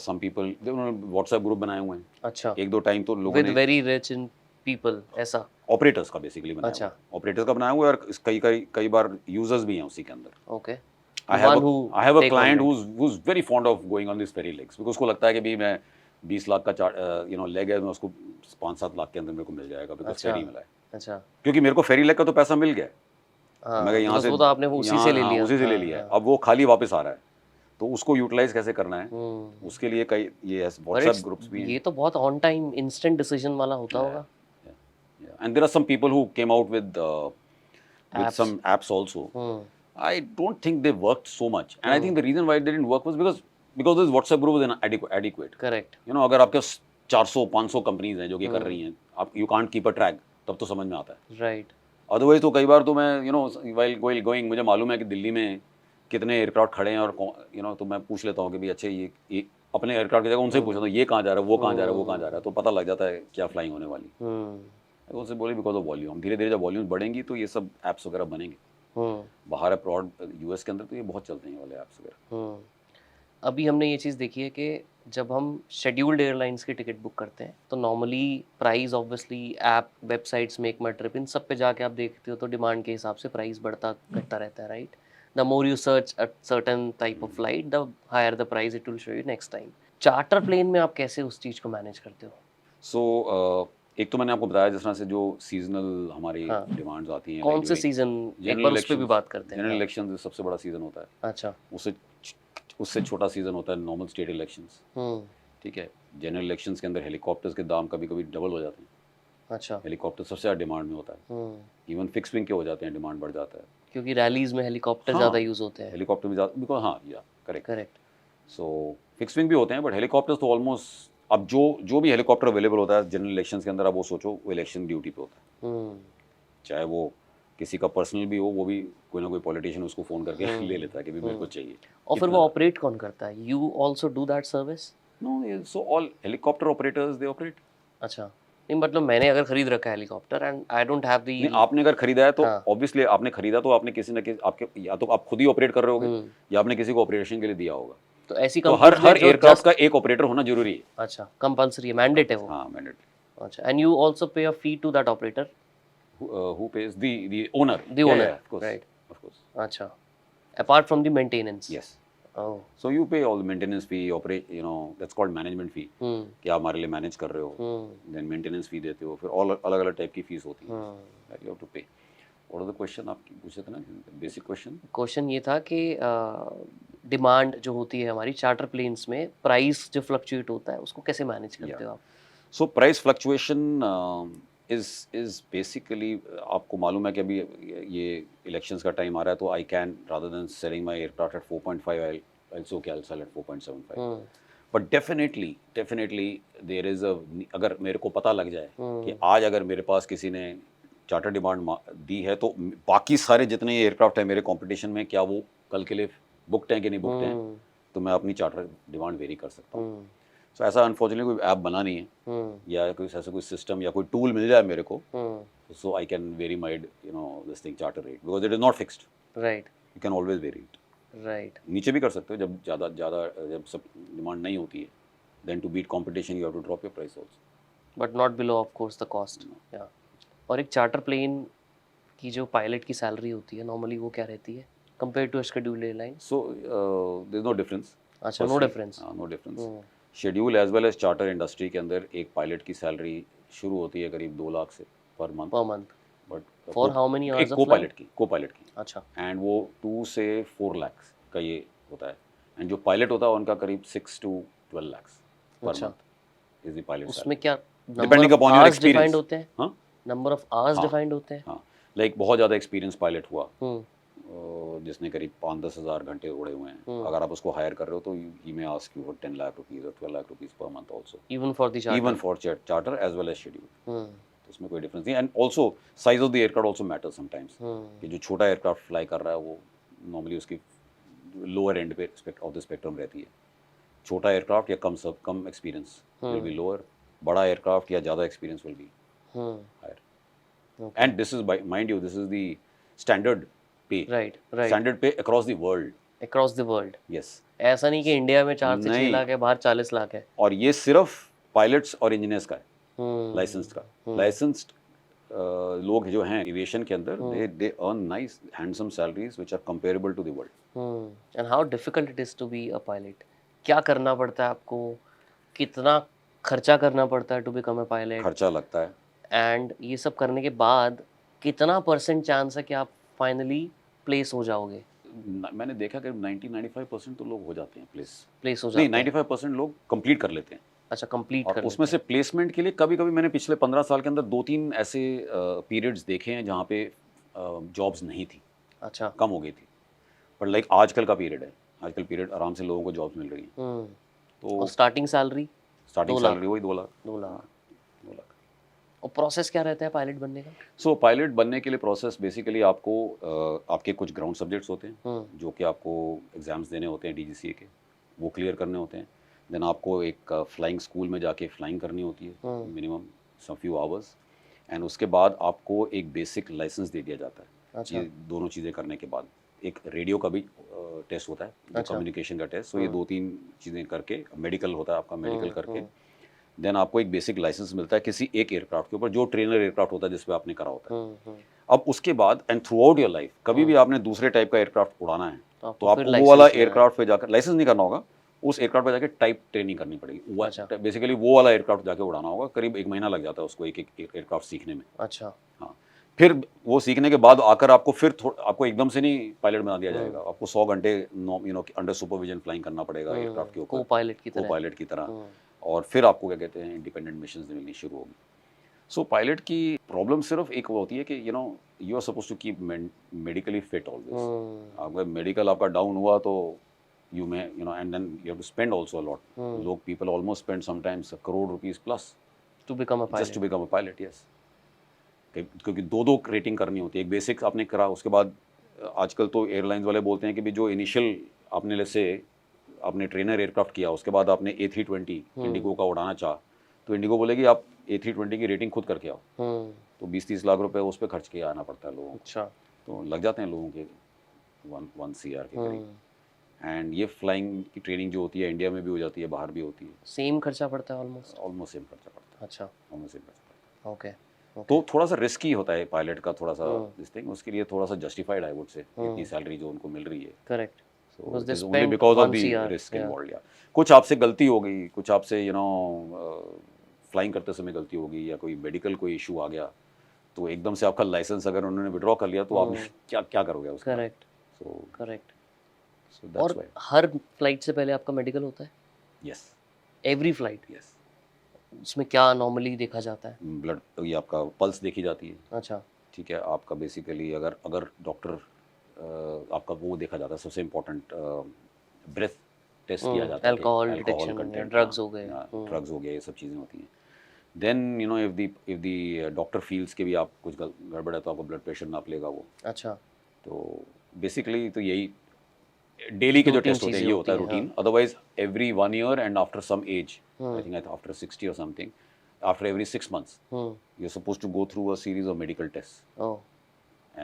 सम पीपल, उन्होंने व्हाट्सएप ग्रुप बनाए हुए हैं. अच्छा, एक दो टाइम तो लोगों विद ने वेरी रिच इन पीपल, ऐसा? ऑपरेटर्स का बेसिकली बनाया अच्छा. हुआ है. ऑपरेटर्स का बनाया हुआ है और कई बार यूजर्स भी हैं उसी के अंदर. Okay. I have a client who's very fond of going on these ferry legs because उसको लगता है कि भी मैं 20 लाख का you know लेग है, मैं उसको 5-7 लाख के अंदर मेरे को मिल जाएगा बिकॉज फेरी मिला है. अच्छा. क्योंकि मेरे को फेरी लेग का तो पैसा मिल गया. हाँ, मैं यहाँ से वो तो आपने वो उसी से ले लिया. उसी से ले लिया. अब वो खाली वापस आ रहा है तो उसको यूटिलाइज कैसे करना है, उसके लिए कई ये व्हाट्सएप ग्रुप्स भी हैं. ये तो बहुत ऑन टाइम इंस्टेंट डिसीजन वाला होता होगा. And there are some people who came out with some apps also. I don't think they worked so much, and I think the reason why it didn't work was because this WhatsApp group was inadequate. Correct. You know, अगर आपके 400-500 companies हैं जो कि कर रही हैं, आप you can't keep a track, तब तो समझ में आता है. Right. Otherwise तो कई बार तो मैं, you know, while going मुझे मालूम है कि दिल्ली में कितने एयरक्राफ्ट खड़े हैं और, you know, तो मैं पूछ लेता हूँ कि भाई अच्छा ये अपने एयरक्राफ्ट की जगह उनसे पूछता हूँ ये कहाँ जा रहा है, वो कहाँ जा रहा है, वो कहाँ जा रहा है, तो पता लग जाता है क्या फ्लाइंग होने वाली. उनसे बोले बिकॉज ऑफ वॉल्यूम, धीरे धीरे जब वॉल्यूम बढ़ेंगी तो ये सब ऐप्स वगैरह बनेंगे. बाहर अब्रॉड यूएस के अंदर तो ये बहुत चलते हैं ये वाले ऐप्स वगैरह. अभी हमने ये चीज़ देखी है कि जब हम शेड्यूल्ड एयरलाइंस की टिकट बुक करते हैं तो normally price obviously app, websites, make my trip, इन सब पे जाके आप देखते हो तो डिमांड के हिसाब से प्राइस बढ़ता घटता रहता है, right? The more you search a certain type of flight the higher the price it will show you next time. Charter plane में आप कैसे उस चीज़ को मैनेज करते हो? सो एक तो मैंने आपको बताया जिस तरह से जो सीजनल हमारी डिमांड्स आती हैं. कौन से सीजन, एक बार उस पे भी बात करते हैं. जनरल इलेक्शंस सबसे बड़ा सीजन होता है. अच्छा. उससे छोटा सीजन होता है नॉर्मल स्टेट इलेक्शंस. ठीक है. जनरल इलेक्शंस के अंदर हेलीकॉप्टर्स के दाम कभी कभी डबल हो जाते हैं. अच्छा. हेलीकॉप्टर सबसे ज़्यादा डिमांड में होता है. इवन फिक्स विंग के हो जाते हैं, डिमांड बढ़ जाता है क्योंकि रैलीज में हेलीकॉप्टर ज़्यादा यूज़ होते हैं. हेलीकॉप्टर भी ज़्यादा बिकॉज हाँ या करेक्ट. सो फिक्स विंग भी होते हैं बट हेलीकॉप्टर्स तो ऑलमोस्ट, अब जो भी हेलीकॉप्टर अवेलेबल होता है जनरल इलेक्शंस के अंदर, अब वो सोचो वो इलेक्शन ड्यूटी पे होता है. चाहे वो किसी का पर्सनल भी हो, वो भी कोई ना कोई पॉलिटिशियन उसको फ़ोन करके ले लेता है कि भी मेरे को चाहिए. और फिर वो ऑपरेट कौन करता है? You also do that service? No, so all helicopter operators they operate. अच्छा. नहीं मतलब मैंने अगर खरीद रखा है helicopter and I don't have the. आपने अगर खरीदा है तो ऑब्वियसली आपने खरीदा तो आपने किसी न किसी, आपके या तो आप खुद ही ऑपरेट कर रहे होगे या आपने किसी को ऑपरेशन के लिए दिया होगा. तो ऐसी तो हर एयरक्राफ्ट का एक ऑपरेटर होना जरूरी है. अच्छा, कंपल्सरी है, मैंडेट है वो? हाँ, मैंडेट. अच्छा. And you also pay a fee to that operator? Who pays? The owner. The owner, yeah, of course. right. Of course. अच्छा. Apart from the maintenance? Yes. Oh. So you pay all the maintenance fee, operate, you know, that's called management fee. कि आप हमारे लिए manage कर रहे हो. Then maintenance fee देते हो. फिर अलग अलग टाइप की फीस होती है. That you have to pay. What was the question आपकी पूछे थे ना, बेसिक क्वेश्चन? क्वेश्चन ये था कि डिमांड जो होती है हमारी चार्टर प्लेन्स में, प्राइस जो फ्लक्चुएट होता है उसको कैसे मैनेज करते हो आप? So price fluctuation is basically, आपको मालूम है कि अभी ये इलेक्शंस का टाइम आ रहा है, तो I can rather than selling my aircraft at 4.5, I also can sell at 4.75. But definitely there is a, अगर मेरे को पता लग जाए कि आज अगर मेरे पास किसी ने चार्टर डिमांड दी है, तो बाकी सारे जितने एयरक्राफ्ट हैं मेरे कंपटीशन में, क्या वो कल के लिए बुकड हैं कि नहीं बुकड हैं, तो मैं अपनी चार्टर डिमांड वेरी कर सकता हूँ. सो ऐसा अनफॉर्चुनेटली कोई ऐप बना नहीं है, या कोई ऐसा कोई सिस्टम या कोई टूल मिल जाए मेरे को, so I can vary mind this thing charter rate, because it is not fixed. Right, you can always vary it. Right. नीचे भी कर सकते हो जब ज़्यादा जब सब डिमांड नहीं होती है, then to beat competition you have to drop your price also, but not below of course the cost. या और एक चार्टर प्लेन की जो पायलट की सैलरी होती है नॉर्मली वो क्या रहती है compare to scheduled airline? So there is no difference. अच्छा, no difference. No difference. Schedule as well as charter industry के अंदर एक पायलट की सैलरी शुरू होती है करीब 2 लाख से per month. But for how many hours of को पायलट की. अच्छा. एंड वो 2 से 4 लाख का ये होता है. एंड जो पायलट होता है उनका करीब 6 to 12 lakh per month is the pilot. उसमें क्या depending upon your experience defined होते हैं? हाँ, नंबर ऑफ आवर्स डिफाइंड होते हैं. हाँ, लाइक बहुत ज़्यादा एक्सपीरियंस पायलट हुआ जिसने करीब 5-10 हज़ार घंटे उड़े हुए हैं, अगर आप उसको हायर कर रहे हो तो he may ask you for 10 lakh rupees और 12 lakh rupees per month also, even for charter as well as schedule. तो उसमें कोई डिफरेंस नहीं. And also size of the aircraft also matter sometimes, कि जो छोटा एयरक्राफ्ट फ्लाई कर रहा है वो नॉर्मली उसकी लोअर एंड पे ऑफ द स्पेक्ट्रम रहती है. छोटा एयरक्राफ्ट या कम एक्सपीरियंस विल बी लोअर, बड़ा एयरक्राफ्ट या ज़्यादा experience will be higher. And this is mind you, this is the standard pay. Right. Standard pay across the world. Yes, ऐसा नहीं कि इंडिया में 4 से 6 लाख है, बाहर 40 लाख है. और ये सिर्फ पायलट्स और इंजीनियर्स का है, लाइसेंस्ड का. लाइसेंस्ड लोग जो हैं एविएशन के अंदर, they earn nice handsome salaries which are comparable to the world. And how difficult it is to be a pilot? क्या करना पड़ता है आपको? कितना खर्चा करना पड़ता है टू बिकम अ पायलट? खर्चा लगता है. एंड ये सब करने के बाद कितना % चांस है कि आप फाइनली प्लेस हो जाओगे? मैंने देखा कि 90-95% तो लोग हो जाते हैं प्लेस हो जाते हैं. नहीं, 95% लोग कंप्लीट कर लेते हैं. अच्छा, कंप्लीट कर उसमें से प्लेसमेंट के लिए कभी कभी मैंने पिछले 15 साल के अंदर 2-3 ऐसे पीरियड्स देखे हैं जहाँ पे जॉब्स नहीं थी. अच्छा, कम हो गई थी. बट लाइक आजकल का पीरियड है, आजकल पीरियड आराम से लोगों को जॉब्स मिल रही हैं. तो स्टार्टिंग सैलरी वही 2 लाख. 2 लाख. और प्रोसेस क्या रहता है पायलट बनने का? सो पायलट बनने के लिए प्रोसेस बेसिकली आपको आपके कुछ ग्राउंड सब्जेक्ट्स होते हैं जो कि आपको एग्जाम्स देने होते हैं DGCA के, वो क्लियर करने होते हैं. देन आपको एक फ्लाइंग स्कूल में जाके फ्लाइंग करनी होती है minimum some few hours. And उसके बाद आपको एक बेसिक लाइसेंस दे दिया जाता है. अच्छा. ये दोनों चीज़ें करने के बाद एक रेडियो का भी टेस्ट होता है, कम्युनिकेशन का टेस्ट. सो ये 2-3 चीज़ें करके, मेडिकल होता है आपका, मेडिकल करके देन आपको एक बेसिक लाइसेंस मिलता है किसी एक एयरक्राफ्ट के ऊपर, जो ट्रेनर एयरक्राफ्ट होता है जिस पे आपने करा होता है. अब उसके बाद and through out your life कभी भी आपने दूसरे टाइप का एयरक्राफ्ट उड़ाना है तो आपको वो वाला एयरक्राफ्ट पे जाकर लाइसेंस नहीं करना होगा, उस एयरक्राफ्ट पे जाके टाइप ट्रेनिंग करनी पड़ेगी. बेसिकली वो वाला एयरक्राफ्ट जाके उड़ाना होगा. करीब 1 महीना लग जाता है उसको एक एयरक्राफ्ट सीखने में. अच्छा. हाँ, फिर वो सीखने के बाद आकर आपको आपको एकदम से नहीं पायलट बना दिया जाएगा. आपको 100 घंटे अंडर सुपरविजन फ्लाइंग करना पड़ेगा एयरक्राफ्ट के ऊपर, को पायलट की तरह. और फिर आपको क्या कहते हैं, इंडिपेंडेंट मिशंस मिलनी शुरू होगी. सो पायलट की प्रॉब्लम सिर्फ एक वो होती है कि you are suppose to keep medically fit always. अगर मेडिकल आपका डाउन हुआ तो you may and then you have to spend also a lot. Look, people almost spend sometimes ₹1 crore plus to become a pilot. Just to become a pilot, yes. क्योंकि 2 rating करनी होती है. एक basic आपने करा, उसके बाद आजकल तो एयरलाइंस वाले बोलते हैं कि भी जो इनिशियल आपने जैसे आपने ट्रेनर एयरक्राफ्ट किया, उसके बाद आपने A320 इंडिगो का उड़ाना चाहा, तो इंडिगो बोलेगी आप A320 की रेटिंग खुद करके आओ. तो 20-30 लाख रुपए उस पर खर्च किया आना पड़ता है लोगों को. अच्छा. तो लग जाते हैं लोगों के 1 CR के करीब. एंड ये फ्लाइंग की ट्रेनिंग जो होती है इंडिया में भी हो जाती है, बाहर भी होती है. सेम खर्चा पड़ता है ऑलमोस्ट सेम खर्चा पड़ता है. अच्छा, ऑलमोस्ट सेम खर्चा पड़ता है. ओके. तो थोड़ा सा रिस्की होता है पायलट का, थोड़ा सा दिस थिंग. उसके लिए थोड़ा सा जस्टिफाइड आई वुड से, इतनी सैलरी जो उनको मिल रही है. Correct. So it is only because of the risk involved. या कुछ आपसे गलती हो गई, कुछ आपसे फ्लाइंग करते समय गलती हो गई, या कोई मेडिकल कोई इशू आ गया, तो एकदम से आपका लाइसेंस अगर उन्होंने विड्रॉ कर लिया तो आप क्या करोगे उसका. Correct. So correct. So that's और why. हर फ्लाइट से पहले आपका मेडिकल होता है? Yes. Every flight? Yes. उसमें क्या नॉर्मली देखा जाता है? ब्लड, ये आपका पल्स देखी जाती है, अच्छा। ठीक है, आपका बेसिकली अगर अगर डॉक्टर आपका वो देखा जाता है, सबसे इम्पोर्टेंट ब्रेथ टेस्ट किया जाता है कि अल्कोहल अल्कोहल डिटेक्शन या कंटेंट, ड्रग्स हो गए। ड्रग्स हो गया, ये सब चीज़ें होती हैं। Then you know if the doctor feels के भी आप कुछ गड़बड़ है तो आपको ब्लड प्रेशर नाप लेगा वो। अच्छा। तो बेसिकली तो यही डेली के जो 2-3 टेस्ट होते हैं चीज़ें ये होती होता है हैं, हाँ। Routine. Otherwise every 1 year and after some age, I think after 60 और something, after every 6 months you're supposed to go through a series of medical tests, oh!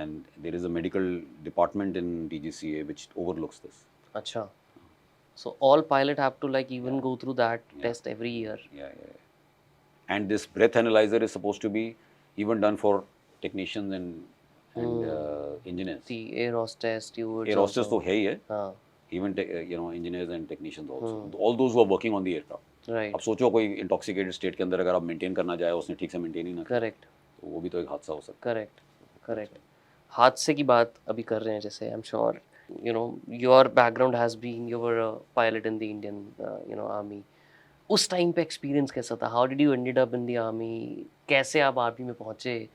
and there is a medical department in DGCA which overlooks this. अच्छा। So all pilot have to like even Yeah. go through that Yeah. test every year. Yeah. And this breath analyzer is supposed to be even done for technicians and engineers. The air hostess, stewards Air hostess also. तो है ही है, हाँ, even engineers and technicians also, all those who are working on the aircraft. right. अब सोचो कोई intoxicated state के अंदर अगर आप मेंटेन करना चाहे, उसने ठीक से मेंटेन ही ना किया, Correct. तो वो भी तो एक हादसा हो सकता करेक्ट, करेक्ट। हादसे की बात अभी कर रहे हैं, जैसे I am sure you know your background has been you were pilot in the Indian army. उस टाइम पे एक्सपीरियंस कैसा था? How did you ended up in the army? कैसे आप आर्मी में पहुंचे?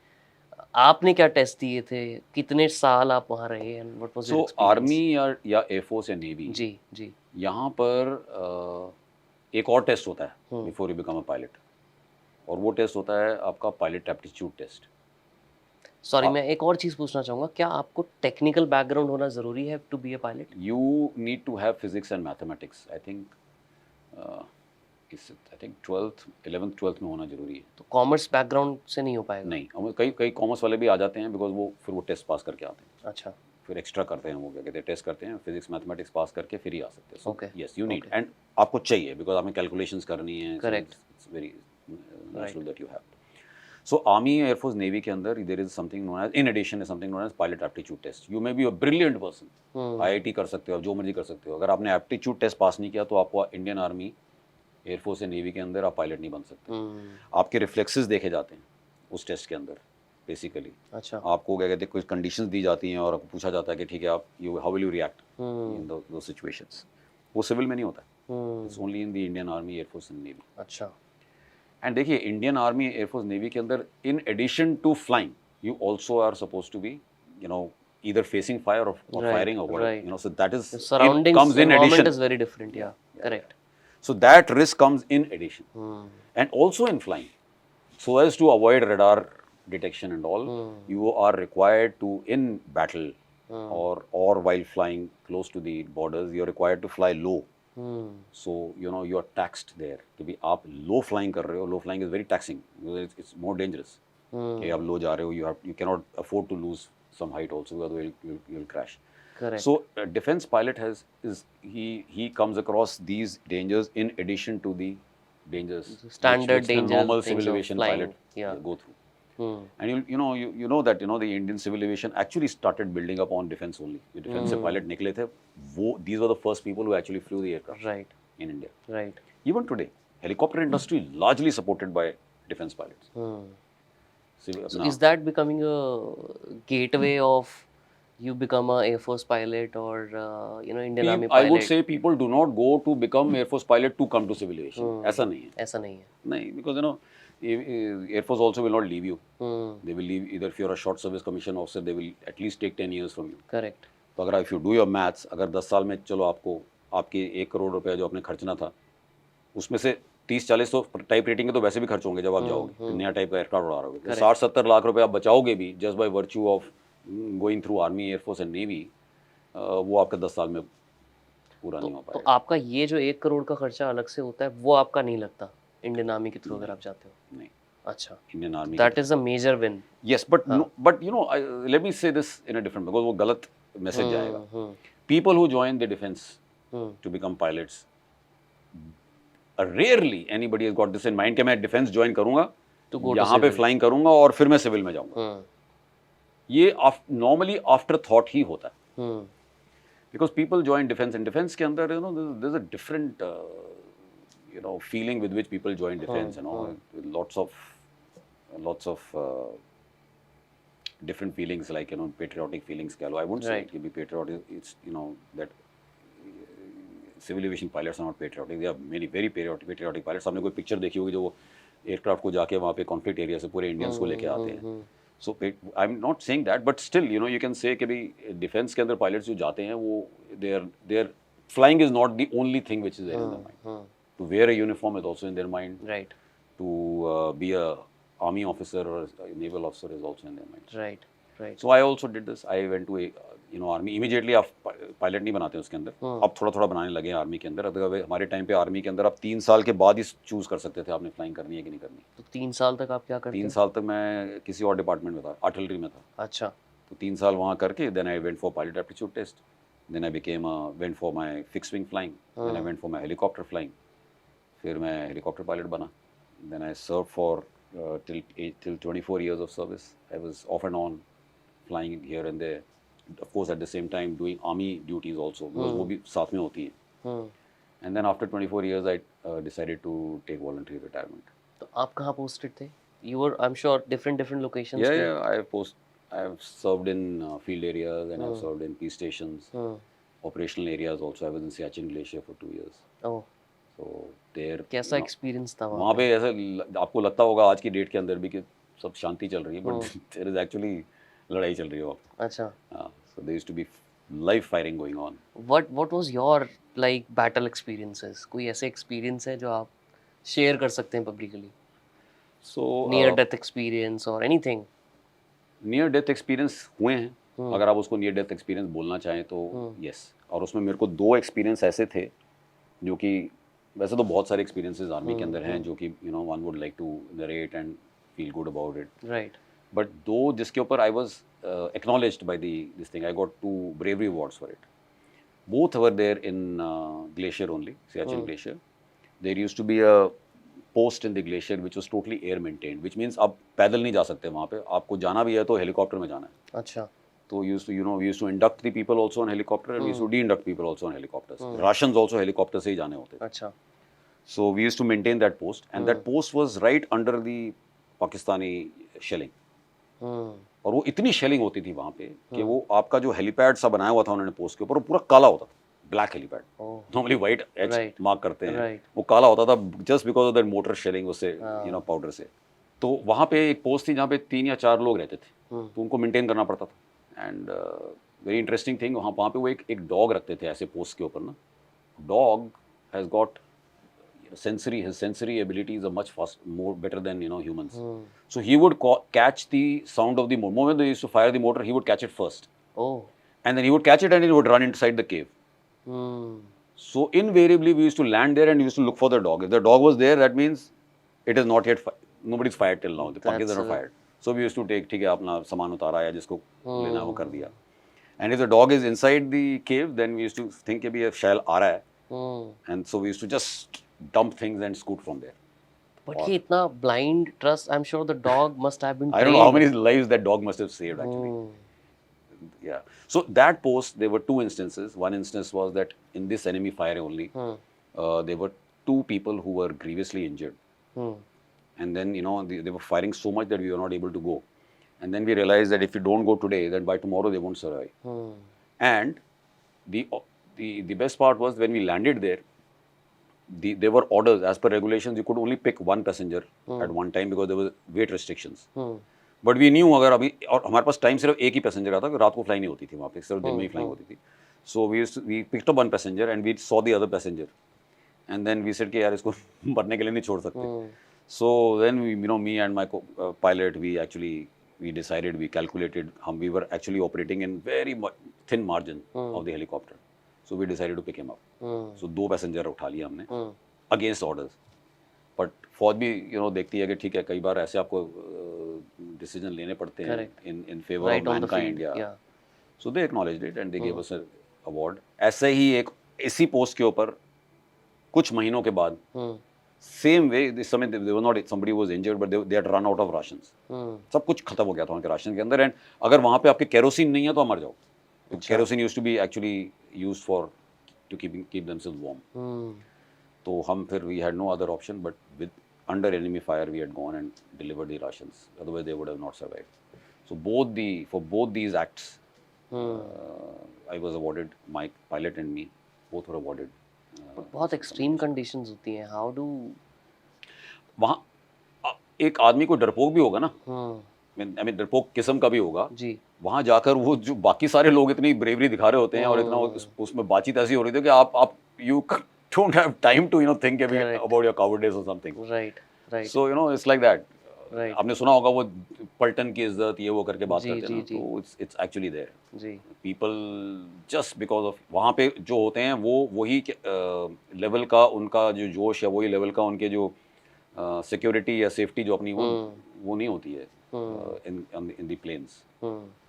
आपने क्या टेस्ट दिए थे? कितने साल आप वहाँ रहे एंड व्हाट है। Was your so experience? Army या एयरफोर्स या नेवी, जी, जी। यहाँ पर एक और टेस्ट होता है before you become a pilot, और वो टेस्ट होता है आपका पायलट एप्टीट्यूड टेस्ट। सॉरी, मैं एक और चीज़ पूछना चाहूँगा, क्या आपको टेक्निकल बैकग्राउंड होना ज़रूरी है to be a pilot? You need to have physics and mathematics. I think uh, I think 12th 11th 12th में होना जरूरी है। तो कॉमर्स बैकग्राउंड से नहीं हो पाएगा? नहीं, और कई कई कॉमर्स वाले भी आ जाते हैं, बिकॉज वो फिर वो टेस्ट पास करके आते हैं, अच्छा। फिर एक्स्ट्रा करते हैं, वो क्या कहते हैं, टेस्ट करते हैं, फिजिक्स मैथमेटिक्स पास करके फिर ही आ सकते हैं। So Okay. Yes, you need, Okay. And आपको चाहिए, बिकॉज आपने कैलकुलेशंस करनी है। Correct. It's very natural that you have. So army, air force, navy के अंदर there is something known as, in addition is something known as pilot aptitude test. You may be a brilliant person, IIT कर सकते हो आप, जो मर्जी कर सकते हो, अगर आपने एप्टीट्यूड टेस्ट पास नहीं किया तो आपको इंडियन आर्मी, एयरफोर्स या नेवी के अंदर आप पायलट नहीं बन सकते। आपके रिफ्लेक्सेस देखे जाते हैं उस टेस्ट के अंदर बेसिकली। अच्छा। आपको क्या कहते हैं, कुछ कंडीशंस दी जाती हैं और आपको पूछा जाता है कि ठीक है आप how will you react in दो सिचुएशंस। वो सिविल में नहीं होता, it's only in the Indian army, air force and navy. अच्छा। एंड देखिए, इंडियन आर्मी, एयरफोर्स, नेवी के अंदर in addition to flying you also are suppose to be either facing fire or Right, firing or whatever, right. so that is The surroundings, comes in environment addition. is very different. Yeah, correct. So that risk comes in addition. And also in flying, so as to avoid radar detection and all, you are required to, in battle or while flying close to the borders, you are required to fly low. So you are taxed there कि भी आप low flying कर रहे हो। low flying is very taxing, it's more dangerous कि आप low जा रहे हो, you cannot afford to lose some height also, otherwise you'll crash. Correct. So a defense pilot he comes across these dangers in addition to the dangers Standard which the danger normal things civil of aviation flying, pilot yeah. go through. And you know that the Indian civil aviation actually started building up on defense only. The defense से pilot निकले थे, these were the first people who actually flew the aircraft Right. in India. Right. Even today, helicopter industry largely supported by defense pilots. So is that becoming a gateway of you become a Air Force pilot or Indian Army I pilot? would say people do not go to become Air Force pilot to come to civil aviation. ऐसा नहीं है। ऐसा नहीं है। नहीं, because Air Force also will not leave you. They will leave, either if you're a short service commission officer, they will at least take 10 years from you. Correct. तो अगर if you do your maths, अगर 10 साल में चलो आपको आपके 1 करोड़ रुपया जो आपने खर्चना था, उसमें से 30-40 तो टाइप रेटिंग के तो वैसे भी खर्च होंगे जब आप जाओगे, नया टाइप का एयरक्राफ्ट उड़ा रहोगे, 60-70 लाख रुपए आप बचाओगे भी just by virtue of going through army, air force and navy. वो आपका 10 साल में पूरा नहीं हो तो पाएगा। आपका ये जो 1 करोड़ का खर्चा अलग से होता है, वो आपका नहीं लगता इंडियन आर्मी के थ्रू अगर आप जाते हो? नहीं, अच्छा। Indian army That is a major win. yes, but let me say this in a different, because वो गलत मैसेज जाएगा। People who join the defense to become pilots, rarely anybody has got this in mind कि मैं defence join करूंगा, यहाँ पे flying करूंगा और फिर मैं सिविल में जाऊंगा। ये नॉर्मली आफ्टर थॉट ही होता है, because people join defence, and defence के अंदर there's a different feeling with which people join defense, lots of different feelings, like patriotic feelings कह लो। I won't say Right. कि be patriotic, it's that civil aviation pilots are not patriotic, they are many very patriotic pilots। आपने कोई picture देखी होगी जो aircraft को जाके वहाँ पे कॉन्फ्लिक्ट एरिया से पूरे इंडियंस को लेके आते हैं. So I am not saying that, but still you know you can say कि भाई डिफेंस के अंदर पायलट्स जो जाते हैं वो there flying is not the only thing which is there in their mind. To wear a uniform is also in their mind. Right. To be a army officer or a naval officer is also in their mind. Right. Right. So I also did this. I went to a army. Immediately आप pilot नहीं बनाते उसके अंदर. अब थोड़ा थोड़ा बनाने लगे हैं आर्मी के अंदर. अगर हमारे टाइम पे आर्मी के अंदर आप 3 साल के बाद ही चूज कर सकते थे आपने फ्लाइंग करनी है कि नहीं करनी. तो 3 साल तक आप क्या करते 3 साल तक मैं किसी और डिपार्टमेंट में था, आर्टिलरी में था. अच्छा. तो 3 साल वहाँ करके then I went for pilot aptitude test. Then I went for my fixed wing flying. Then I went for my helicopter flying. फिर मैं helicopter pilot बना. Then I served for till 24 years of service. I was off and on flying here and there. Of course, at the same time doing army duties also because वो भी साथ में होती है. And then after 24 years, I decided to take voluntary retirement. तो आप कहाँ posted थे? You were, I'm sure, different locations. Yeah. I've served in field areas and I've served in peace stations. Operational areas also. I was in Siachen Glacier for 2 years. Oh. So there. कैसा experience था वहाँ पे ऐसा आपको लगता होगा आज की डेट के अंदर भी कि सब शांति चल रही है, but there is actually लड़ाई चल रही है वहाँ. अच्छा. So there used to be live firing going on. What was your like battle experiences? कोई ऐसे एक्सपीरियंस है जो आप शेयर कर सकते हैं publicly? So near death experience और एनीथिंग? नियर डेथ एक्सपीरियंस हुए हैं. अगर आप उसको नियर डेथ एक्सपीरियंस बोलना चाहें तो यस. और उसमें मेरे को 2 एक्सपीरियंस ऐसे थे जो कि वैसे तो बहुत सारे एक्सपीरियंसेस आर्मी के अंदर हैं जो कि one would like to narrate and feel good about it. Right. But 2 जिसके ऊपर I was acknowledged by this thing. I got 2 bravery awards for it. Both were there in glacier only, Siachen Glacier. There used to be a post in the glacier which was totally air maintained, which means आप पैदल नहीं जा सकते वहाँ पे. आपको जाना भी है तो हेलीकॉप्टर में जाना है. अच्छा. तो we used to induct the people also on helicopter and we used to de-induct people also on helicopters. Rations also helicopter से ही जाने होते. अच्छा. So we used to maintain that post and that post was right under the Pakistani shelling. और वो इतनी shelling होती थी वहाँ पे कि वो आपका जो हेलीपैड सा बनाया हुआ था उन्होंने पोस्ट के ऊपर, वो पूरा काला होता था. Black helipad. Normally white H mark करते हैं. वो काला होता था just because of that motor shelling उससे पाउडर से. तो वहाँ पे एक पोस्ट थी जहाँ पे 3 या 4 लोग रहते थे. तो उनको मेंटेन करना पड़ता था. एंड वेरी इंटरेस्टिंग थिंग, वहाँ पे वो एक डॉग रखते थे ऐसे पोस्ट के ऊपर ना. Dog has got his sensory abilities are much more better than humans. So he would catch the sound of the motor. Moment they used to fire the motor, he would catch it first. Oh. And then he would catch it and he would run inside the cave. So invariably we used to land there and we used to look for the dog. If the dog was there, that means it is not yet nobody's fired till now. The punkies are not fired. So we used to take, ठीक है अपना सामान उतारा या जिसको लेना वो कर दिया. And if the dog is inside the cave, then we used to think कि भी शैल आ रहा है. And so we used to just dump things and scoot from there. But ये इतना blind trust, I'm sure the dog must have been I don't know how many lives that dog must have saved actually. Yeah. So that post, there were 2 instances. One instance was that in this enemy fire only, there were 2 people who were grievously injured. And then they were firing so much that we were not able to go. And then we realized that if we don't go today, then by tomorrow they won't survive. And the best part was when we landed there, there were orders as per regulations. You could only pick 1 passenger at one time because there was weight restrictions. But we knew अगर अभी और हमारे पास time सिर्फ एक ही passenger आता, रात को fly नहीं होती थी वहाँ पे, सिर्फ दिन में ही फ्लाइंग होती थी. So we picked up 1 passenger and we saw the other passenger, and then we said कि यार इसको मरने के लिए नहीं छोड़ सकते. So then me and my pilot, we decided, we calculated, we were actually operating in very thin margin of the helicopter. So we decided to pick him up. So 2 passenger उठा लिया हमने against orders. But फौज भी देखती है कि ठीक है कई बार ऐसे आपको डिसीजन लेने पड़ते हैं in favor of mankind. Yeah. So they acknowledged it and they gave us an award. ऐसे ही एक इसी पोस्ट के ऊपर कुछ महीनों के बाद same way, इस समय they were not, somebody was injured but they had run out of rations. सब कुछ खत्म हो गया था उनके राशन के अंदर. एंड अगर वहाँ पे आपके केरोसिन नहीं है तो आप मर जाओ. Kerosene used to be actually used to keep themselves warm. तो हम फिर we had no other option but with under enemy fire we had gone and delivered the rations. Otherwise they would have not survived. So for both these acts, I was awarded, my pilot and me both were awarded. बहुत extreme conditions होती हैं. How do वहाँ एक आदमी को डरपोक भी होगा ना, आई मीन डरपोक किस्म का भी होगा जी वहां जाकर, वो जो बाकी सारे लोग इतनी ब्रेवरी दिखा रहे होते हैं और इतना उसमें बातचीत ऐसी हो रही थी कि आप you don't have time to think Correct. About your cowardice और something. Right right so it's like that. Right आपने सुना होगा वो पलटन की इज्जत ये वो करके बात जी, करते हैं ना, जी, जी. तो इट्स एक्चुअली देयर. जी पीपल जस्ट बिकॉज ऑफ वहाँ पे जो होते हैं वो वही लेवल का उनका जो जोश है, वही लेवल का उनके जो सिक्योरिटी या सेफ्टी जो अपनी वो नहीं होती है in the plains.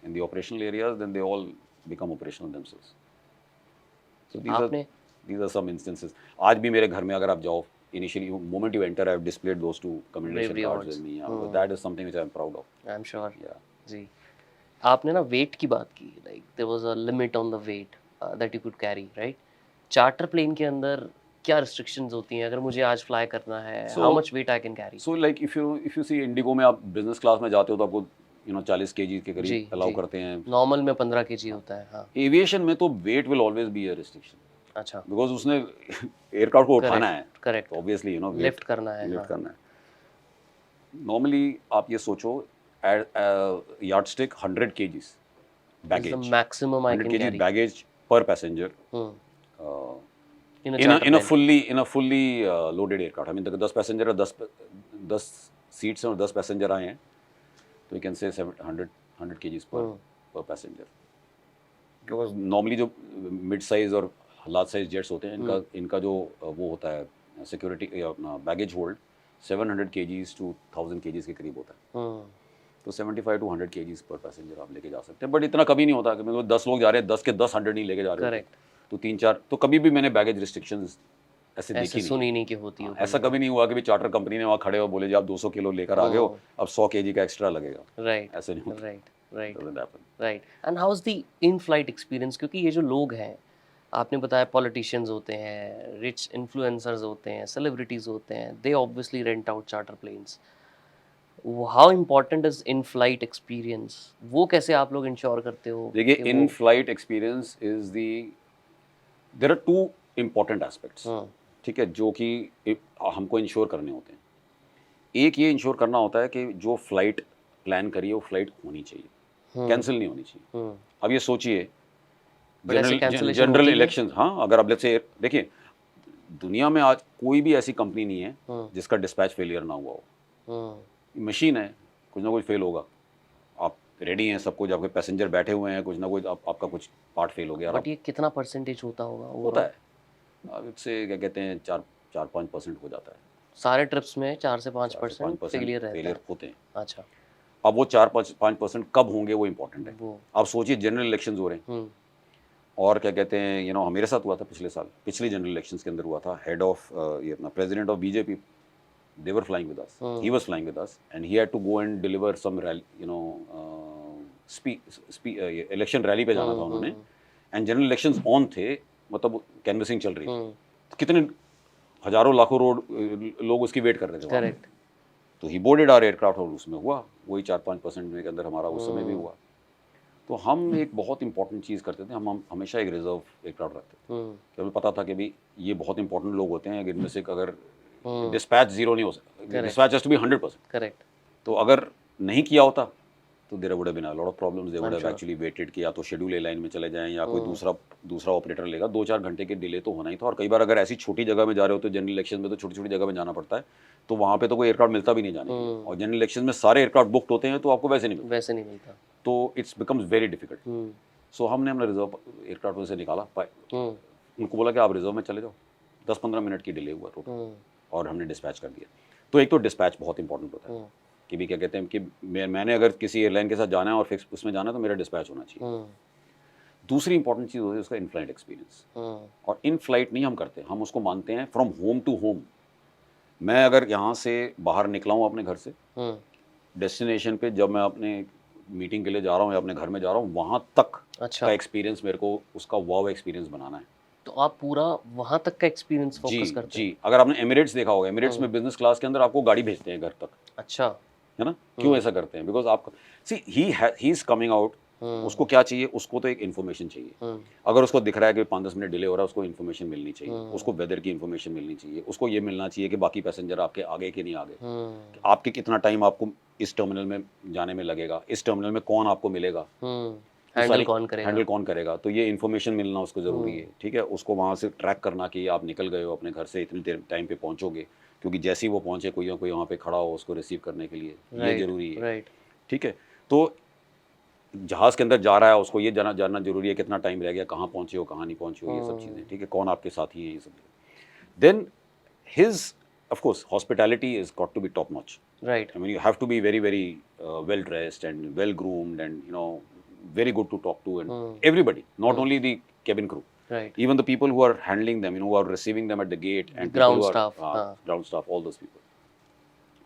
In the operational areas, then they all become operational themselves. So आपने these are some instances. आज भी मेरे घर में अगर आप जाओ, initially moment you enter, I've displayed those two commendation Bravery cards awards. with me. Yeah, that is something which I'm proud of. I am sure Yeah. जी आपने ना वेट की बात की, like there was a limit on the weight that you could carry, right? Charter plane के अंदर क्या restrictions होती हैं अगर मुझे आज फ्लाई करना है? How much weight I can carry? So like if you see Indigo में आप business class में जाते हो तो आपको 40 kg के जी करीब अलाउ जी करते हैं. नॉर्मल में 15 केजी होता है, हाँ. एविएशन में तो weight will always be a restriction अच्छा because उसने एयरक्राफ्ट को उठाना है. करेक्ट Obviously लिफ्ट करना है, लिफ्ट हाँ. करना है. नॉर्मली आप ये सोचो yard stick 100 kgs This is baggage, the maximum I 100 can kg carry. baggage per passenger In a in charter plane. a fully loaded aircraft. I mean 10 passenger है, 10 seats हैं और 10 पैसेंजर आए हैं, तो you can say 100 kgs per passenger. Because normally जो mid size और large size jets होते हैं इनका जो वो होता है सिक्योरिटी या अपना baggage hold 700 kgs to 1000 kgs के करीब होता है. तो 75 to 100 kgs पर पैसेंजर आप लेके जा सकते हैं. बट इतना कभी नहीं होता कि मतलब 10 लोग जा रहे हैं, 10 के 10 100 नहीं लेके जा रहे होते. करेक्ट तो 3-4 तो कभी भी मैंने बैगेज रिस्ट्रिक्शंस ऐसे देखी ऐसे नहीं. सुनी नहीं कि होती हो. ऐसा कभी नहीं हुआ कि भी चार्टर कंपनी ने वहाँ खड़े हो बोले जी आप 200 किलो लेकर आ गए हो, अब 100 kg का एक्स्ट्रा लगेगा. राइट ऐसे नहीं होता. Right right Doesn't happen. Right. And how is the in flight experience? क्योंकि ये जो लोग हैं, आपने बताया पॉलिटिशियंस होते हैं, रिच इन्फ्लुएंसर्स होते हैं, सेलिब्रिटीज होते हैं, they obviously rent out charter planes. How important is in flight experience? वो कैसे आप लोग इंश्योर करते हो? देखिए कि इन वो- flight experience is the there are two important aspects. ठीक है, जो कि हमको इंश्योर करने होते हैं. एक ये इंश्योर करना होता है कि जो फ्लाइट प्लान करिए वो फ्लाइट होनी चाहिए, कैंसिल नहीं होनी चाहिए. अब ये सोचिए But ऐसे cancellation जनरल होती है? इलेक्शन, हाँ अगर आप लेट्स से देखिए दुनिया में आज कोई भी ऐसी कंपनी नहीं है जिसका डिस्पैच फेलियर ना हुआ हो. मशीन है, कुछ ना कुछ फेल होगा. आप रेडी हैं सब कुछ, आपके पैसेंजर बैठे हुए हैं, कुछ ना कुछ आपका कुछ पार्ट फेल हो गया. बट ये कितना परसेंटेज होता होगा? होता है, इससे क्या कहते हैं 4-5% हो जाता है. सारे ट्रिप्स में 4 से 5% 5% फेलियर रहता फेलियर है. होते हैं. अच्छा अब वो 4-5% कब होंगे वो इम्पोर्टेंट है. वो आप सोचिए जनरल इलेक्शंस हो रहे हैं और क्या कहते हैं मेरे साथ हुआ था पिछले साल, पिछले जनरल इलेक्शंस के अंदर हुआ था. हेड ऑफ ये अपना president of BJP, they were flying with us. He was flying with us and he had to go and deliver some rally, election rally पे जाना था उन्होंने. एंड जनरल इलेक्शंस ऑन थे, मतलब कैनवसिंग चल रही थी. तो कितने हजारों लाखों लोग उसकी वेट कर रहे थे. करेक्ट. तो ही बोर्डेड आवर एयरक्राफ्ट और उसमें हुआ वही 4-5% के अंदर हमारा उस समय भी हुआ. तो हम एक बहुत इंपॉर्टेंट चीज़ करते थे, हम हमेशा एक रिजर्व एयरक्राफ्ट रखते थे. कि हमें पता था कि भाई ये बहुत इंपॉर्टेंट लोग होते हैं, इनमें से अगर डिस्पैच जीरो नहीं हो सकता, dispatch has to be 100%. Correct. तो अगर नहीं किया होता तो there would have been a lot of problems. They would have actually waited कि या तो शेड्यूल ए लाइन में चले जाएं या कोई दूसरा ऑपरेटर लेगा. 2-4 घंटे के डिले तो होना ही था. और कई बार अगर ऐसी छोटी जगह में जा रहे हो तो जनरल इलेक्शन में तो छोटी जगह में जाना पड़ता है, तो वहाँ पे तो कोई एयरक्राफ्ट मिलता भी नहीं जाने के लिए. और जनरल इलेक्शन में सारे एयरक्राफ्ट बुकड होते हैं तो आपको वैसे नहीं मिलता. तो इट्स बिकम्स वेरी डिफिकल्ट. सो हमने अपना रिजर्व एयरक्राफ्ट से निकाला. उनको बोला कि आप रिजर्व में चले जाओ. 10-15 मिनट की डिले हुआ टोटल और हमने डिस्पैच कर दिया. तो एक तो डिस्पैच बहुत इंपॉर्टेंट होता है कि भी क्या कहते हैं कि मैंने अगर किसी एयरलाइन के साथ जाना है और फिक्स उसमें जाना है तो मेरा डिस्पैच होना चाहिए. दूसरी इंपॉर्टेंट चीज़ होती है उसका इन फ्लाइट एक्सपीरियंस. और इन फ्लाइट नहीं हम करते, हम उसको मानते हैं फ्रॉम होम टू होम. मैं अगर यहाँ से बाहर निकला हूँ अपने घर से डेस्टिनेशन पे, जब मैं अपने मीटिंग के लिए जा रहा हूँ या अपने घर में जा रहा हूँ, वहाँ तक अच्छा का एक्सपीरियंस मेरे को उसका वाव एक्सपीरियंस बनाना है. तो आप पूरा वहाँ तक का एक्सपीरियंस फोकस जी करते हैं? जी. अगर आपने एमिरेट्स देखा होगा, एमिरेट्स में बिजनेस क्लास के अंदर आपको गाड़ी भेजते हैं घर तक, अच्छा. है ना. क्यों ऐसा करते हैं? बिकॉज आप सी ही इज कमिंग आउट उसको क्या चाहिए, उसको तो एक इन्फॉर्मेशन चाहिए। अगर उसको दिख रहा है कि 5-10 मिनट डिले हो रहा है, उसको इन्फॉर्मेशन मिलनी चाहिए, उसको वेदर की इन्फॉर्मेशन मिलनी चाहिए, उसको ये मिलना चाहिए कि बाकी पैसेंजर आपके आगे कि नहीं आगे, आपके कितना टाइम आपको इस टर्मिनल में जाने में लगेगा, इस टर्मिनल में कौन आपको मिलेगा, हैंडल कौन करेगा, तो ये इन्फॉर्मेशन मिलना उसको ज़रूरी है। ठीक है, उसको वहाँ से ट्रैक करना कि आप निकल गए हो अपने घर से, इतनी देर टाइम पे पहुँचोगे, क्योंकि जैसे ही वो पहुँचे कोई ना कोई वहाँ पे खड़ा हो उसको रिसीव करने के लिए, ये ज़रूरी है। ठीक है, तो जहाज़ के अंदर जा रहा है उसको ये जानना जरूरी है कितना टाइम रह गया, कहाँ पहुँचे हो, कहाँ नहीं पहुँचे हो, ये सब चीज़ें। ठीक है, कौन आपके साथी हैं, ये सब। Then his of course hospitality is got to be top notch, right? I mean you have to be very very well dressed and well groomed and very good to talk to and everybody, not only the cabin crew, right, even the people who are handling them, who are receiving them at the gate, and ground people staff, who are ground staff, all those people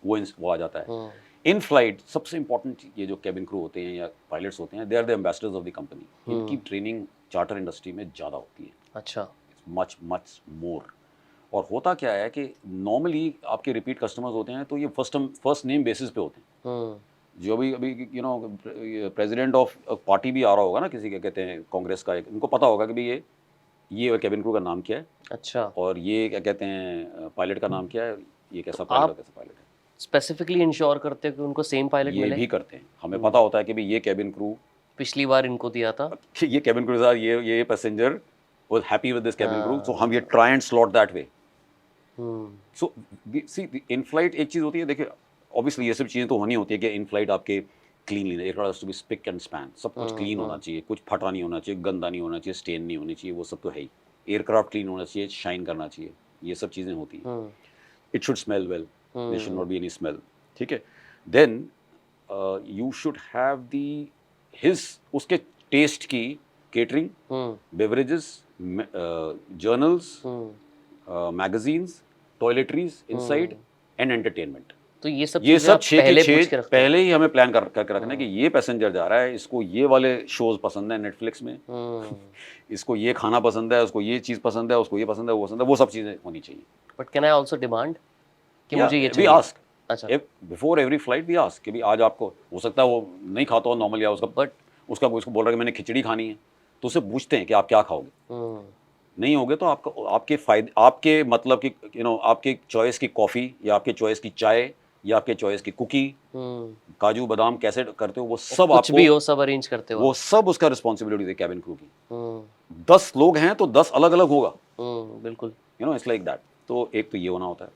वो आ जाता है। In flight सबसे important ये जो cabin crew होते हैं या pilots होते हैं, they are the ambassadors of the company. इनकी ट्रेनिंग चार्टर इंडस्ट्री में ज़्यादा होती है। अच्छा, मच मच मोर। और होता क्या है कि नॉर्मली आपके रिपीट कस्टमर्स होते हैं तो ये फर्स्ट नेम बेसिस पे होते हैं। जो अभी अभी प्रेसिडेंट ऑफ पार्टी भी आ रहा होगा ना किसी के, कहते हैं कांग्रेस का, एक इनको पता होगा कि भाई ये कैबिन क्रू का नाम क्या है। अच्छा, और ये क्या कहते हैं पायलट का नाम क्या है, ये कैसा पायलट है। स्पेसिफिकली इंश्योर करते हैं कि उनको सेम पायलट मिले। ये भी करते हैं, हमें पता होता है कि भाई ये कैबिन क्रू पिछली बार इनको दिया था, ये कैबिन क्रू के साथ ये passenger was happy with this cabin crew, so हम ये try and slot that way. So see in flight एक चीज़ होती है, देखिए ऑब्वियसली ये सब चीज़ें तो होनी होती है कि इन फ्लाइट आपके clean aircraft to be spick and span, सब कुछ क्लीन होना चाहिए, कुछ फटा नहीं होना चाहिए, गंदा नहीं होना चाहिए, स्टेन नहीं होनी चाहिए, वो सब तो है ही। एयरक्राफ्ट क्लीन होना चाहिए, शाइन करना चाहिए, ये सब चीज़ें होती हैं। It should smell well, there should not be any smell. ठीक है, then you should have the his उसके टेस्ट की catering, beverages, journals, magazines, toiletries inside and entertainment. तो ये सब 6 के 6 पहले ही हमें प्लान करके रखना है कि ये पैसेंजर जा रहा है, इसको ये वाले शोज पसंद है नेटफ्लिक्स में, इसको ये खाना पसंद है, उसको ये चीज़ पसंद है, उसको ये पसंद है, वो पसंद है, वो सब चीज़ें होनी चाहिए। But can I also demand कि मुझे ये चाहिए? चाहिए? आस्क, अच्छा, before every flight we ask कि भाई आज आपको, हो सकता है वो नहीं खाता हो नॉर्मली, उसको बोल रहा है कि मैंने खिचड़ी खानी है, तो उससे पूछते हैं कि आप क्या खाओगे। नहीं होगे तो आपके फायदे, आपके मतलब कि आपके चॉइस की कॉफ़ी या आपके चॉइस की चाय या आपके चॉइस की कुकी, काजू बादाम कैसे करते हो, वो सब कुछ भी हो, सब अरेंज करते हो, वो सब उसका रिस्पॉन्सिबिलिटी है कैबिन क्रू की। 10 लोग हैं तो 10 अलग अलग होगा, बिल्कुल, इट्स लाइक दैट। तो एक तो ये होना होता है।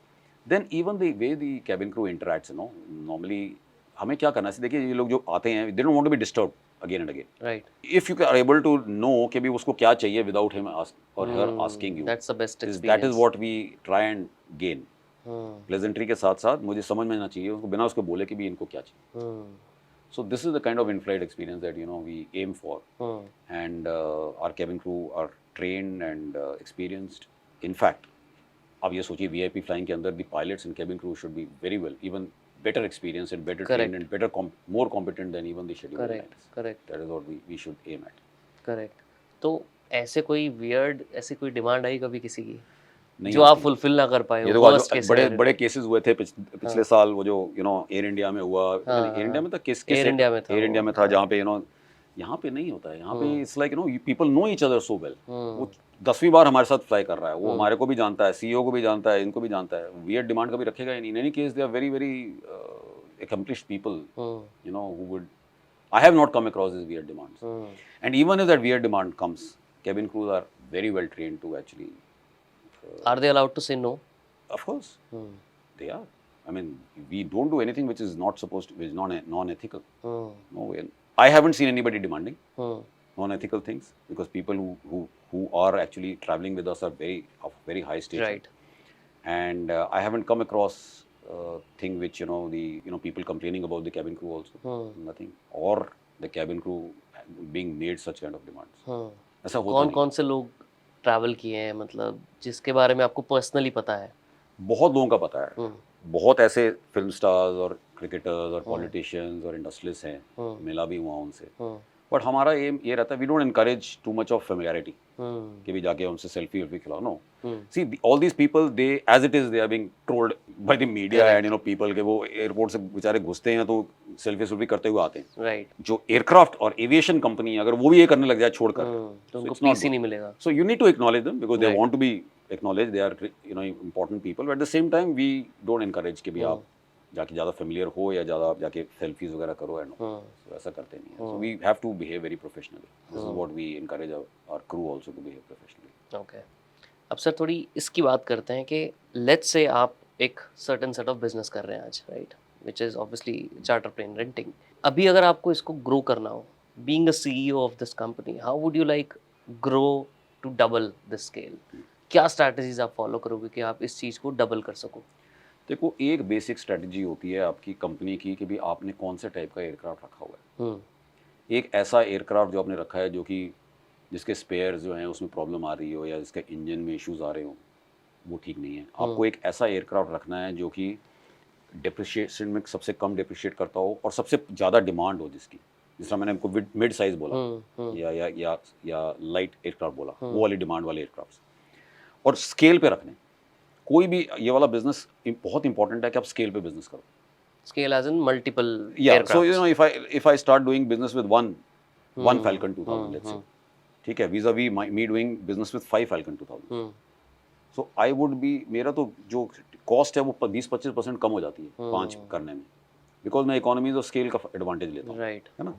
Then even the way the cabin crew interacts, normally हमें क्या करना है, देखिए ये लोग जो आते हैं, they don't want to be disturbed again and again, right. If you are able to know कि भी उसको क्या चाहिए विदाउट हिम और her asking you, that's the best experience, that is what we try and gain. Pleasantry के साथ साथ मुझे समझ में आना चाहिए उसको, बिना उसको बोले कि भी इनको क्या चाहिए। So this is the kind of in-flight experience that we aim for, and our cabin crew are trained and experienced. In fact, आप ये सोचिए VIP flying के अंदर the pilots and cabin crew should be very well, even better experienced and better trained and better more competent than even the scheduled airlines. Correct. That is what we should aim at. Correct. तो ऐसे कोई weird, ऐसी कोई demand आई कभी किसी की जो आप फुलफिल ना कर पाए? ये तो बड़े केसेस हुए थे पिछले साल, वो जो एयर इंडिया में हुआ, एयर इंडिया में था, एयर इंडिया में था, जहाँ पे यहाँ पे नहीं होता है, यहाँ पे it's like people know each other so well. वो 10वीं बार हमारे साथ फ्लाई कर रहा है, वो हमारे को भी जानता है, CEO को भी जानता है, इनको भी जानता है, वियर्ड डिमांड कभी रखेगा ही नहीं। In any case they are very very accomplished people, who would, I have not come across these weird demands. And even if that weird demand comes, cabin crews are very well trained to actually. Are they allowed to say no? Of course, they are. I mean, we don't do anything which is not supposed to, which is non-ethical. No way. I haven't seen anybody demanding non-ethical things, because people who are actually traveling with us are of very high stature. Right. And I haven't come across thing which people complaining about the cabin crew also. Nothing. Or the cabin crew being made such kind of demands. ऐसा होता नहीं। कौन से लोग travel किए हैं, मतलब जिसके बारे में आपको पर्सनली पता है? बहुत लोगों का पता है। बहुत ऐसे फिल्म स्टार्स और क्रिकेटर्स और पॉलिटिशियंस और इंडस्ट्रियलिस्ट हैं, मिला भी हुआ उनसे, बट हमारा एम ये रहता है, we don't encourage too much of familiarity कि भी जाके उनसे सेल्फी वेल्फी खिलाओ. No, see all these people, they as it is they are being trolled by the media and people के वो एयरपोर्ट से बेचारे घुसते हैं तो सेल्फी सेल्फी करते हुए आते हैं. राइट. जो एयरक्राफ्ट और एविएशन कंपनी अगर वो भी ये करने लग जाए छोड़कर, तो उनको पीसी नहीं मिलेगा. so you need to acknowledge them because they want to be acknowledged, they are important people, but at the same time we don't encourage कि भी आप जाके ज़्यादा familiar हो या ज़्यादा आप जाके selfies वगैरह करो एंड so ऐसा करते नहीं है. So we have to behave very professionally. This is what we encourage our crew also to behave professionally. Okay. अब सर थोड़ी इसकी बात करते हैं कि लेट्स से आप एक सर्टेन सेट ऑफ बिजनेस कर रहे हैं आज, right, which is obviously charter plane renting. अभी अगर आपको इसको ग्रो करना हो, being a CEO of this company, how would you like grow to double this scale? क्या स्ट्रैटेजीज आप फॉलो करोगे कि आप इस चीज़ को डबल कर सको? देखो, एक बेसिक स्ट्रेटजी होती है आपकी कंपनी की कि भी आपने कौन से टाइप का एयरक्राफ्ट रखा हुआ है. एक ऐसा एयरक्राफ्ट जो आपने रखा है जो कि जिसके स्पेयर्स जो हैं उसमें प्रॉब्लम आ रही हो या जिसके इंजन में इश्यूज आ रहे हो, वो ठीक नहीं है. आपको एक ऐसा एयरक्राफ्ट रखना है जो कि डिप्रिशिएशन में सबसे कम डिप्रिशिएट करता हो और सबसे ज़्यादा डिमांड हो जिसकी, जिस तरह मैंने आपको मिड साइज बोला या लाइट एयरक्राफ्ट बोला, वो वाली डिमांड वाले एयरक्राफ्ट. और स्केल पे रखने. कोई भी ये वाला बिजनेस बहुत इंपॉर्टेंट है कि आप स्केल पे बिजनेस करो. Scale as in multiple Yeah, so aircrafts. if I start doing business with one Falcon 2000, let's say, ठीक है, vis-a-vis me doing business with 5 Falcon 2000, so I would be, मेरा तो जो कॉस्ट है वो 20-25% कम हो जाती है 5 करने में, बिकॉज मैं इकोनॉमीज ऑफ स्केल का एडवांटेज लेता हूँ, Right. है ना.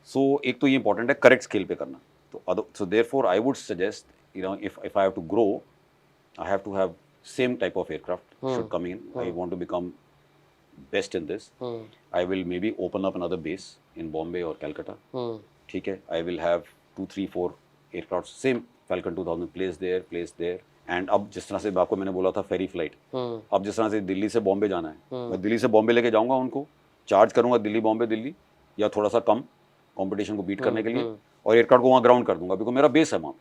सो एक तो ये इंपॉर्टेंट है करेक्ट स्केल पे करना. तो so therefore I would suggest, if I have to grow, I have to have same type of aircraft should come in. I want to become best in this. I will maybe open up another base in Bombay or Calcutta. ठीक है, I will have 2, 3, 4 aircraft, same Falcon 2000 placed there. And अब जिस तरह से आपको मैंने बोला था फेरी फ्लाइट, अब जिस तरह से दिल्ली से बॉम्बे जाना है, मैं दिल्ली से बॉम्बे लेके जाऊंगा, उनको चार्ज करूंगा दिल्ली बॉम्बे दिल्ली या थोड़ा सा कम कंपटीशन को बीट करने के लिए, और एयरक्राफ्ट को वहाँ ग्राउंड कर दूंगा बिकॉज मेरा बेस है वहाँ.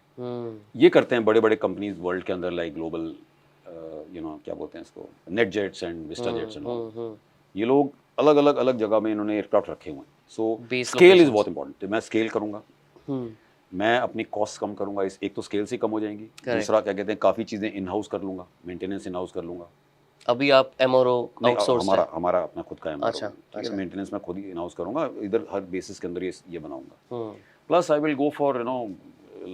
ये करते हैं बड़े बड़े कंपनीज वर्ल्ड के अंदर, लाइक ग्लोबल, क्या बोलते हैं इसको, net jets and Vista jets and ये लोग अलग जगह में इन्होंने एयरक्राफ्ट रखे हुए हैं. सो स्केल इज बहुत इंपॉर्टेंट. मैं स्केल करूंगा, मैं अपनी कॉस्ट कम करूंगा. एक तो स्केल से कम हो जाएंगी, दूसरा क्या कहते हैं, काफ़ी चीज़ें इन हाउस कर लूंगा, मेंटेनेंस इन हाउस कर लूंगा. अभी आप एमआरओ आउटसोर्स है? हमारा अपना खुद का एमआरओ. अच्छा, ठीक है, मेंटेनेंस मैं खुद ही इन हाउस करूंगा, इधर हर बेसिस के अंदर ये बनाऊंगा. Plus I will go for,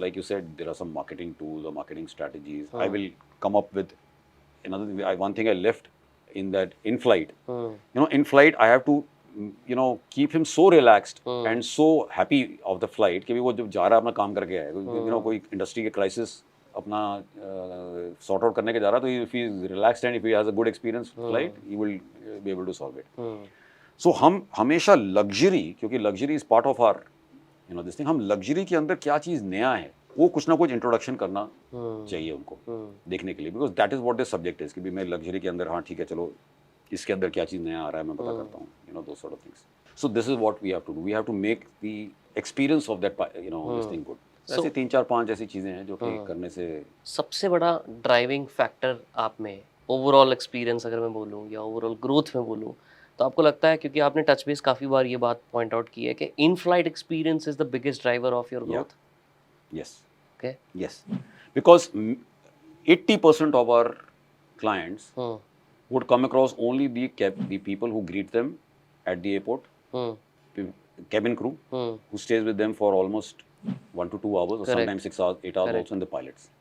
like you said, there are some marketing tools or marketing strategies. I will come up with another. One thing I left in that in flight. In flight I have to keep him so relaxed and so happy of the flight कि वो जब जा रहा है अपना काम करके आए, कोई इंडस्ट्री के क्राइसिस अपना सॉर्ट आउट करने के जा रहा है, तो if he is relaxed and if he has a good experience flight, he will be able to solve it. So हम हमेशा लग्जरी, क्योंकि luxury is part of our this thing, हम लग्जरी के अंदर क्या चीज़ नया है वो कुछ ना कुछ इंट्रोडक्शन करना चाहिए उनको देखने के लिए, because that is what the subject is कि भी मैं लग्जरी के अंदर, हाँ ठीक है, चलो इसके अंदर क्या चीज़ नया आ रहा है मैं पता करता हूँ, दो sort of things. So this is what we have to do. We have to make the experience of that this thing good. ऐसे 3-4-5 ऐसी चीज़ें हैं जो कि करने से. सबसे बड़ा ड्राइविंग फैक्टर आप में ओवरऑल एक्सपीरियंस अगर मैं बोलूँ या ओवरऑल ग्रोथ में बोलूँ, तो आपको लगता है, क्योंकि आपने टच बेस काफ़ी बार ये बात पॉइंट आउट की है कि in flight experience is the biggest driver of your growth? Yes. Okay. Yes. Because 80% of our clients would come across only the people who greet them at the airport, cabin crew, who stays with them for almost 1 to 2 hours, or sometimes 6 hours, 8 hours also, and the pilots.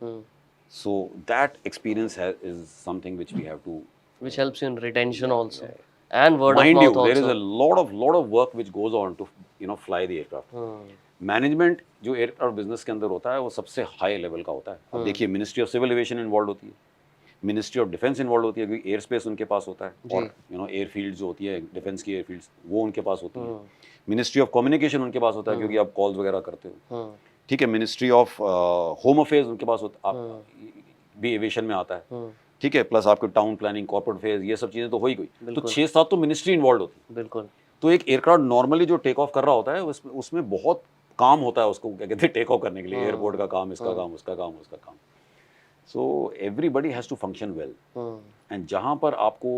So that experience is something which we have to. Which helps you in retention also. And word Mind of mouth you, also. there is a lot of work which goes on to fly the aircraft. Management जो aircraft business के अंदर होता है वो सबसे high level का होता है. अब देखिए, ministry of civil aviation involve होती है, मिनिस्ट्री ऑफ डिफेंस इन्वॉल्व होती है, क्योंकि एयर स्पेस उनके पास होता है, और एयरफील्ड जो होती है डिफेंस की एयरफील्ड्स वो उनके पास होती है. मिनिस्ट्री ऑफ कम्युनिकेशन उनके पास होता है, क्योंकि आप कॉल्स वगैरह करते हो. ठीक है, मिनिस्ट्री ऑफ होम अफेयर्स उनके पास होता भी एविएशन में आता है. ठीक है, प्लस आपको टाउन प्लानिंग, कॉर्पोरेट अफेयर्स, ये सब चीज़ें तो हो ही गई. तो 6-7 तो मिनिस्ट्री इन्वॉल्व होती है. बिल्कुल. तो एक एयरक्राफ्ट नॉर्मली जो टेक ऑफ कर रहा होता है उसमें बहुत काम होता है, उसको क्या कहते हैं, टेक ऑफ करने के लिए. एयरपोर्ट का काम, इसका काम, उसका काम, उसका काम. So everybody has to function well, and जहाँ पर आपको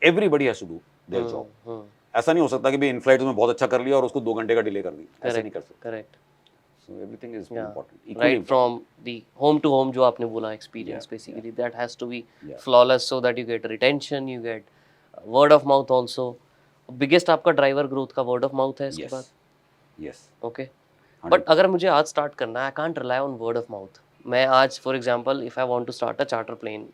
everybody has to do their job. ऐसा नहीं हो सकता कि भाई इन फ्लाइट में बहुत अच्छा कर लिया और उसको 2 घंटे का डिले कर दी, ऐसे नहीं कर सकते। Correct, so everything is yeah, important, right from the home to home जो आपने बोला experience Yeah, basically that has to be Yeah. flawless so that you get retention, you get word of mouth also. biggest आपका driver growth का word of mouth है इसके बाद, yes okay? 100%. But अगर मुझे आज स्टार्ट करना है, I can't rely on word of mouth. मैं आज for example if I want to start a charter plane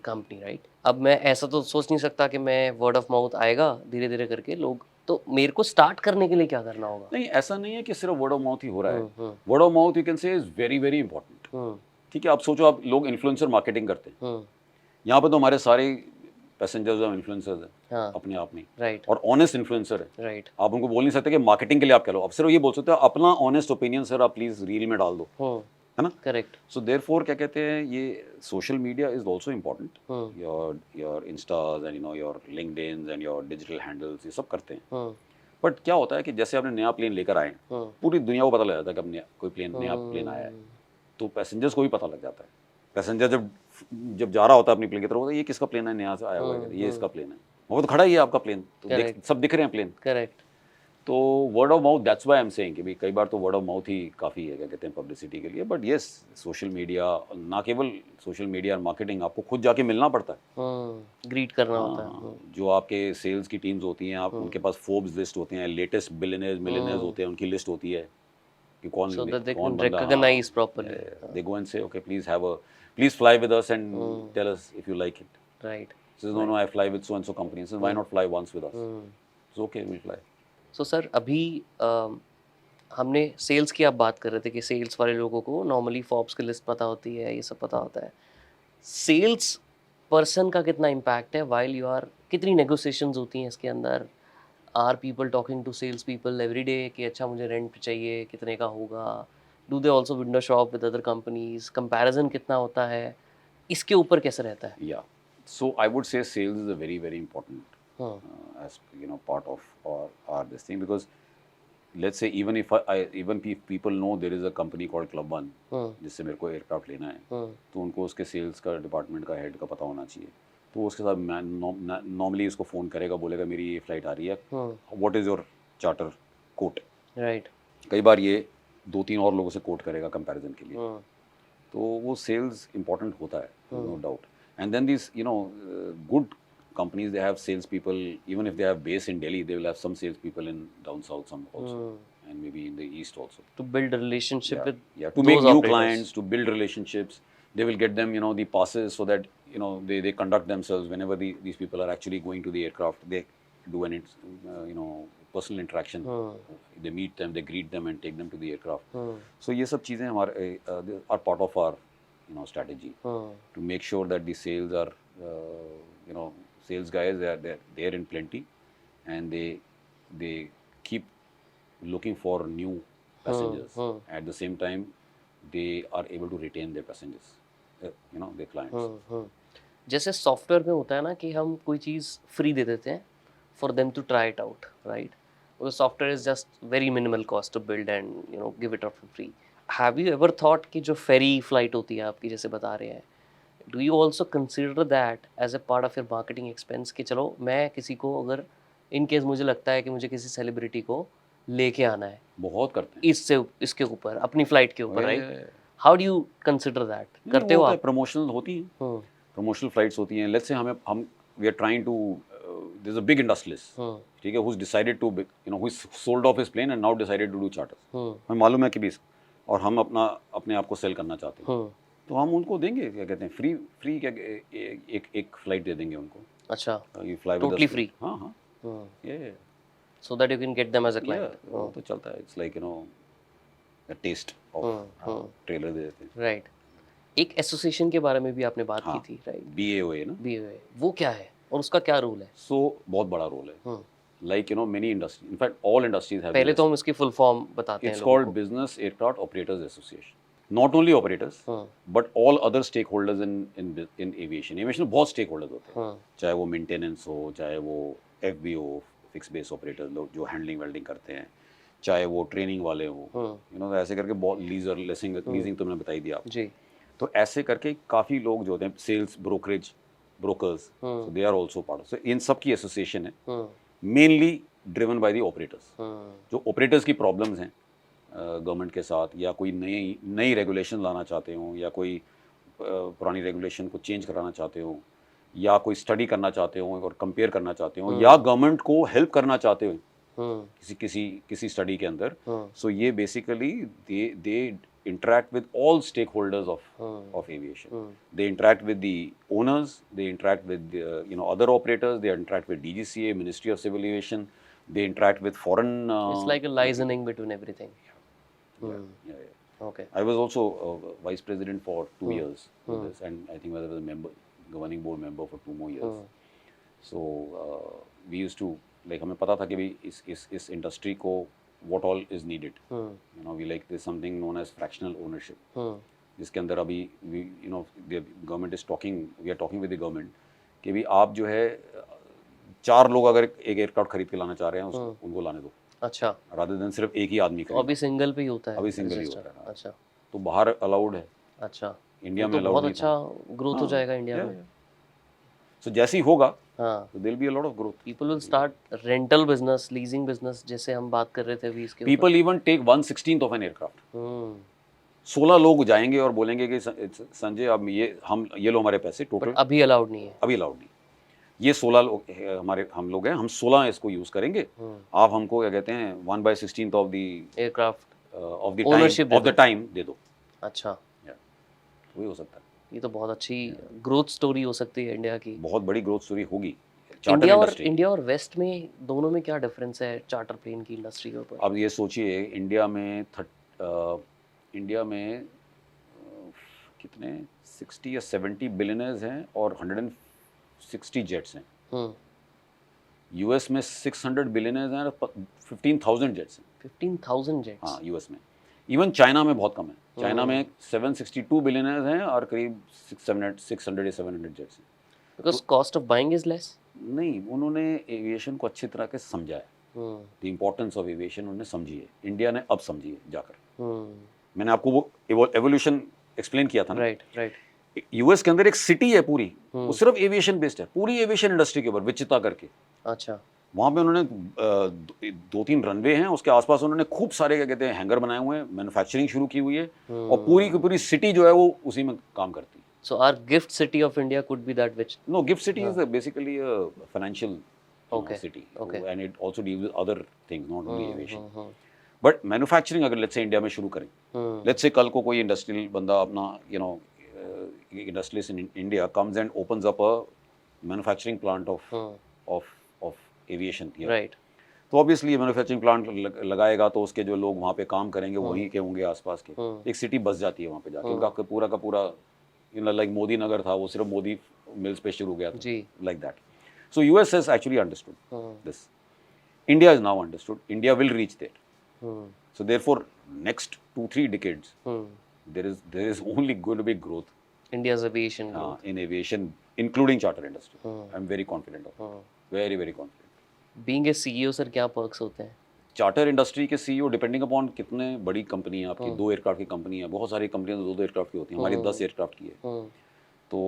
company, right, अब मैं ऐसा तो सोच नहीं सकता कि मैं वर्ड ऑफ माउथ आएगा धीरे धीरे करके लोग, तो मेरे को स्टार्ट करने के लिए क्या करना होगा? नहीं, ऐसा नहीं है कि सिर्फ वर्ड ऑफ माउथ ही हो रहा है। Hmm, word of mouth you can say is very very important. Hmm, ठीक है, आप सोचो, आप लोग इन्फ्लुएंसर मार्केटिंग करते हैं, हम्म, यहाँ पे तो हमारे सारे पैसेंजर्स और इन्फ्लुएंसर्स हैं हाँ, अपने आप में, राइट, और ऑनेस्ट इन्फ्लुएंसर है। राइट, आप उनको बोल नहीं सकते कि मार्केटिंग के लिए आप कह लो, आप सिर्फ ये बोल सकते हो अपना ऑनेस्ट ओपिनियन सर आप प्लीज रील में डाल दो, है ना? करेक्ट, सो देयरफॉर क्या कहते हैं, ये social media is also important. Your Instas and your LinkedIn and your digital handles, ये सब करते हैं। बट क्या होता है कि जैसे आपने नया प्लेन लेकर आए, पूरी दुनिया को पता लग जाता है कि अब कोई नया प्लेन आया है, तो पैसेंजर्स को भी पता लग जाता है। पैसेंजर जब जा रहा होता है अपनी प्लेन की तरफ, ये किसका प्लेन है, नया से आया हुआ है, ये इसका प्लेन है, वो तो खड़ा ही है आपका प्लेन, तो सब दिख रहे हैं प्लेन। करेक्ट। तो word of mouth, that's why I am saying कि भाई कई बार तो वर्ड ऑफ माउथ ही काफ़ी है, क्या कहते हैं, पब्लिसिटी के लिए। बट येस, सोशल मीडिया, ना केवल सोशल मीडिया और मार्केटिंग, आपको खुद जाके मिलना पड़ता है, ग्रीट करना होता है। जो आपके सेल्स की टीम्स होती हैं, आप उनके पास फोर्ब्स लिस्ट होते हैं, लेटेस्ट बिलियनर्स मिलियनर्स होते हैं, उनकी लिस्ट होती है कि कौन So that they कौन can बंदा, recognize properly. They go and say okay please fly with us and tell us if you like it. Right. Says no, I fly with so and so company. Says why not fly once with us? So okay, we'll fly. So sir अभी हमने sales की आप बात कर रहे थे कि sales वाले लोगों को नॉर्मली फॉर्ब्स की लिस्ट पता होती है, ये सब पता होता है। सेल्स पर्सन का कितना इम्पैक्ट है वाइल यू आर, कितनी नेगोशिएशंस होती हैं इसके अंदर? Are people talking to sales people every day कि अच्छा मुझे रेंट चाहिए, कितने का होगा? Do they also window shop with other companies? Comparison कितना होता है? इसके ऊपर कैसे रहता है? Yeah. So I would say sales is a very very important as part of our this thing, because let's say even if people know there is a company called Club One जिससे मेरे को aircraft लेना है, तो उनको उसके sales का department का हेड का पता होना चाहिए। तो उसके साथ नॉर्मली उसको फ़ोन करेगा, बोलेगा मेरी ये फ्लाइट आ रही है, what is your charter quote. Right. कई बार ये 2-3 और लोगों से कोट करेगा कंपैरिजन के लिए। तो वो सेल्स इंपॉर्टेंट होता है, no doubt. And then this good companies, they have sales people, even if they have base in Delhi, they will have some sales people in down south some also, and maybe in the east also, to build a relationship with to make new operators. clients, to build relationships. They will get them the passes, so that they conduct themselves whenever these people are actually going to the aircraft. They do an personal interaction. They meet them, they greet them and take them to the aircraft. So ये सब चीजें हमारे are part of our strategy to make sure that the sales are sales guys, they're there in plenty, and they keep looking for new passengers. At the same time, they are able to retain their passengers, their clients. जैसे software में होता है ना कि हम कोई चीज़ free दे देते हैं for them to try it out, right? वो software is just very minimal cost to build and give it for free. Have you ever thought कि जो फेरी फ्लाइट होती है आपकी, जैसे बता रहे हैं, do you also consider that as a part of your marketing expense कि चलो मैं किसी को, अगर इन केस मुझे लगता है कि मुझे किसी सेलिब्रिटी को लेके आना है, बहुत करते हैं इसके ऊपर, अपनी फ्लाइट के ऊपर, right? How do you consider that? करते हो आप? प्रमोशनल होती हैं, प्रमोशनल फ्लाइट्स होती हैं। लेट्स से हम we are trying to, there is a big industrialist, ठीक है, who is decided to who is sold off his plane and now decided to do charters. हमें मालूम है कि भी, और हम अपने आप को सेल करना चाहते हैं, तो हम उनको देंगे, क्या कहते हैं, फ्री क्या, एक फ्लाइट दे देंगे उनको। अच्छा, यू फ्लाई टोटली फ्री? हाँ ये, so that you can get them as a client. वो तो चलता है, it's like a taste of trailer दे देते हैं, राइट। एक एसोसिएशन के बारे में भी आपने बात की थी, राइट? BAOA ना, BAOA, वो क्या है और उसका क्या रोल है? सो बहुत बड़ा रोल है, like many industry, in fact all industries have, पहले तो हम इसकी फुल फॉर्म बताते हैं। It's called business aircraft operators association. Not only operators but all other stakeholders in aviation में बहुत स्टेक होल्डर्स होते हैं, चाहे वो मेंटेनेंस हो, चाहे वो FBO, फिक्स बेस ऑपरेटर, लोग जो हैंडलिंग वेल्डिंग करते हैं, चाहे वो ट्रेनिंग वाले हो, ऐसे करके बहुत लीजिंग तुमने बताई दी आप जी। तो ऐसे करके काफ़ी लोग जो होते हैं, sales brokers, they are also part of, इन सब की एसोसिएशन है। Mainly driven by the operators. जो ऑपरेटर्स की प्रॉब्लम्स हैं गवर्नमेंट के साथ, या कोई नई नई रेगुलेशन लाना चाहते हो, या कोई पुरानी रेगुलेशन को चेंज कराना चाहते हो, या कोई स्टडी करना चाहते हो और कंपेयर करना चाहते हो, या गवर्नमेंट को हेल्प करना चाहते हो किसी स्टडी के अंदर, सो ये basically they interact with all stakeholders of aviation. They interact with the owners, they interact with other operators, they interact with DGCA, Ministry of Civil Aviation, they interact with foreign. It's like a licensing between everything. Yeah. Okay. I was also vice president for 2 years with this, and I think I was a member, governing board member for 2 more years. So we used to like हमें पता था कि भाई इस industry को what all is needed. We like there's something known as fractional ownership. जिसके अंदर अभी the government is talking, we are talking with the government कि भी आप जो है 4 लोग अगर एक एयरक्राफ्ट खरीद के लाना चाह रहे हैं उनको लाने दो। अच्छा। rather than सिर्फ एक ही आदमी तो अभी सिंगल पे ही होता है? अभी सिंगल ही होता है। अच्छा। तो बाहर अलाउड है। अच्छा। इंडिया में अलाउड बहुत अच्छा ग्रोथ हो जाएगा इंडिया में। सो जैसे ही होगा हाँ, so there'll be a lot of growth. People will start rental business, leasing business, जैसे हम बात कर रहे थे अभी इसके People even take 1/16 of an aircraft. 16 लोग जाएंगे और बोलेंगे कि संजय अब ये लो हमारे पैसे टोटल। अभी अलाउड नहीं है। अभी अलाउड नहीं। ये 16 लोग हम लोग हैं, हम 16 इसको यूज करेंगे। आप हमको क्या कहते हैं 1/16 of the aircraft of the time दे दो। अच्छा, वही हो सकता है। ये तो बहुत अच्छी ग्रोथ स्टोरी हो सकती है इंडिया की। बहुत बड़ी ग्रोथ स्टोरी होगी। इंडिया और वेस्ट में दोनों में क्या डिफरेंस है चार्टर प्लेन की इंडस्ट्री के ऊपर? अब ये सोचिए इंडिया में कितने 60 या 70 बिलियनर्स हैं और 160 जेट्स हैं। यूएस में 600 बिलियनर्स हैं और 15,000 जेट्स हैं। 15,000 जेट्स? हाँ, यूएस में। इवन चाइना में बहुत कम है। चाइना में 762 बिलियनर्स हैं और करीब 600 या 700 जेट्स हैं। Because cost of buying is less? नहीं, उन्होंने एविएशन को अच्छी तरह के समझा है। द इम्पोर्टेंस ऑफ एविएशन उन्होंने समझी है। इंडिया ने अब समझी है जाकर। मैंने आपको वो एवोल्यूशन एक्सप्लेन किया था ना। राइट। यूएस के अंदर एक सिटी है पूरी, वो सिर्फ एविएशन बेस्ड है, पूरी एविएशन इंडस्ट्री के ऊपर, विचिता करके। अच्छा। वहाँ पे उन्होंने 2-3 रनवे हैं, उसके आसपास उन्होंने खूब सारे क्या कहते हैं हैंगर बनाए हुए हैं, मैन्युफैक्चरिंग शुरू की हुई है और पूरी की पूरी सिटी जो है वो उसी में काम करती है। So our gift city of India could be that which? No, gift city is basically a financial city, and it also deals with other things, not only aviation. But manufacturing अगर let's say India में शुरू करें, let's say कल को कोई industrial बंदा अपना industrialist in India comes and opens up a manufacturing plant of aviation here. Right. तो ऑब्वियसली मैन्युफैक्चरिंग प्लांट लगाएगा तो उसके जो लोग वहाँ पे काम करेंगे वहीं के होंगे आसपास के। एक सिटी बस जाती है वहाँ पे जाके, उनका पूरा का पूरा लाइक मोदी नगर था, वो सिर्फ मोदी मिल्स पे शुरू गया था, like that. So US has actually understood this. India is now understood, India will reach there. So therefore next 2-3 decades there is only going to be growth. India's aviation growth. In aviation, including charter industry. I'm very confident of it. Very, very confident. Being a CEO sir क्या perks होते हैं? Charter industry के CEO depending upon कितने बड़ी company है आपकी, 2 aircraft की company है, बहुत सारी कंपनियां 2 एयरक्राफ्ट की होती हैं, हमारी 10 एयरक्राफ्ट की है। तो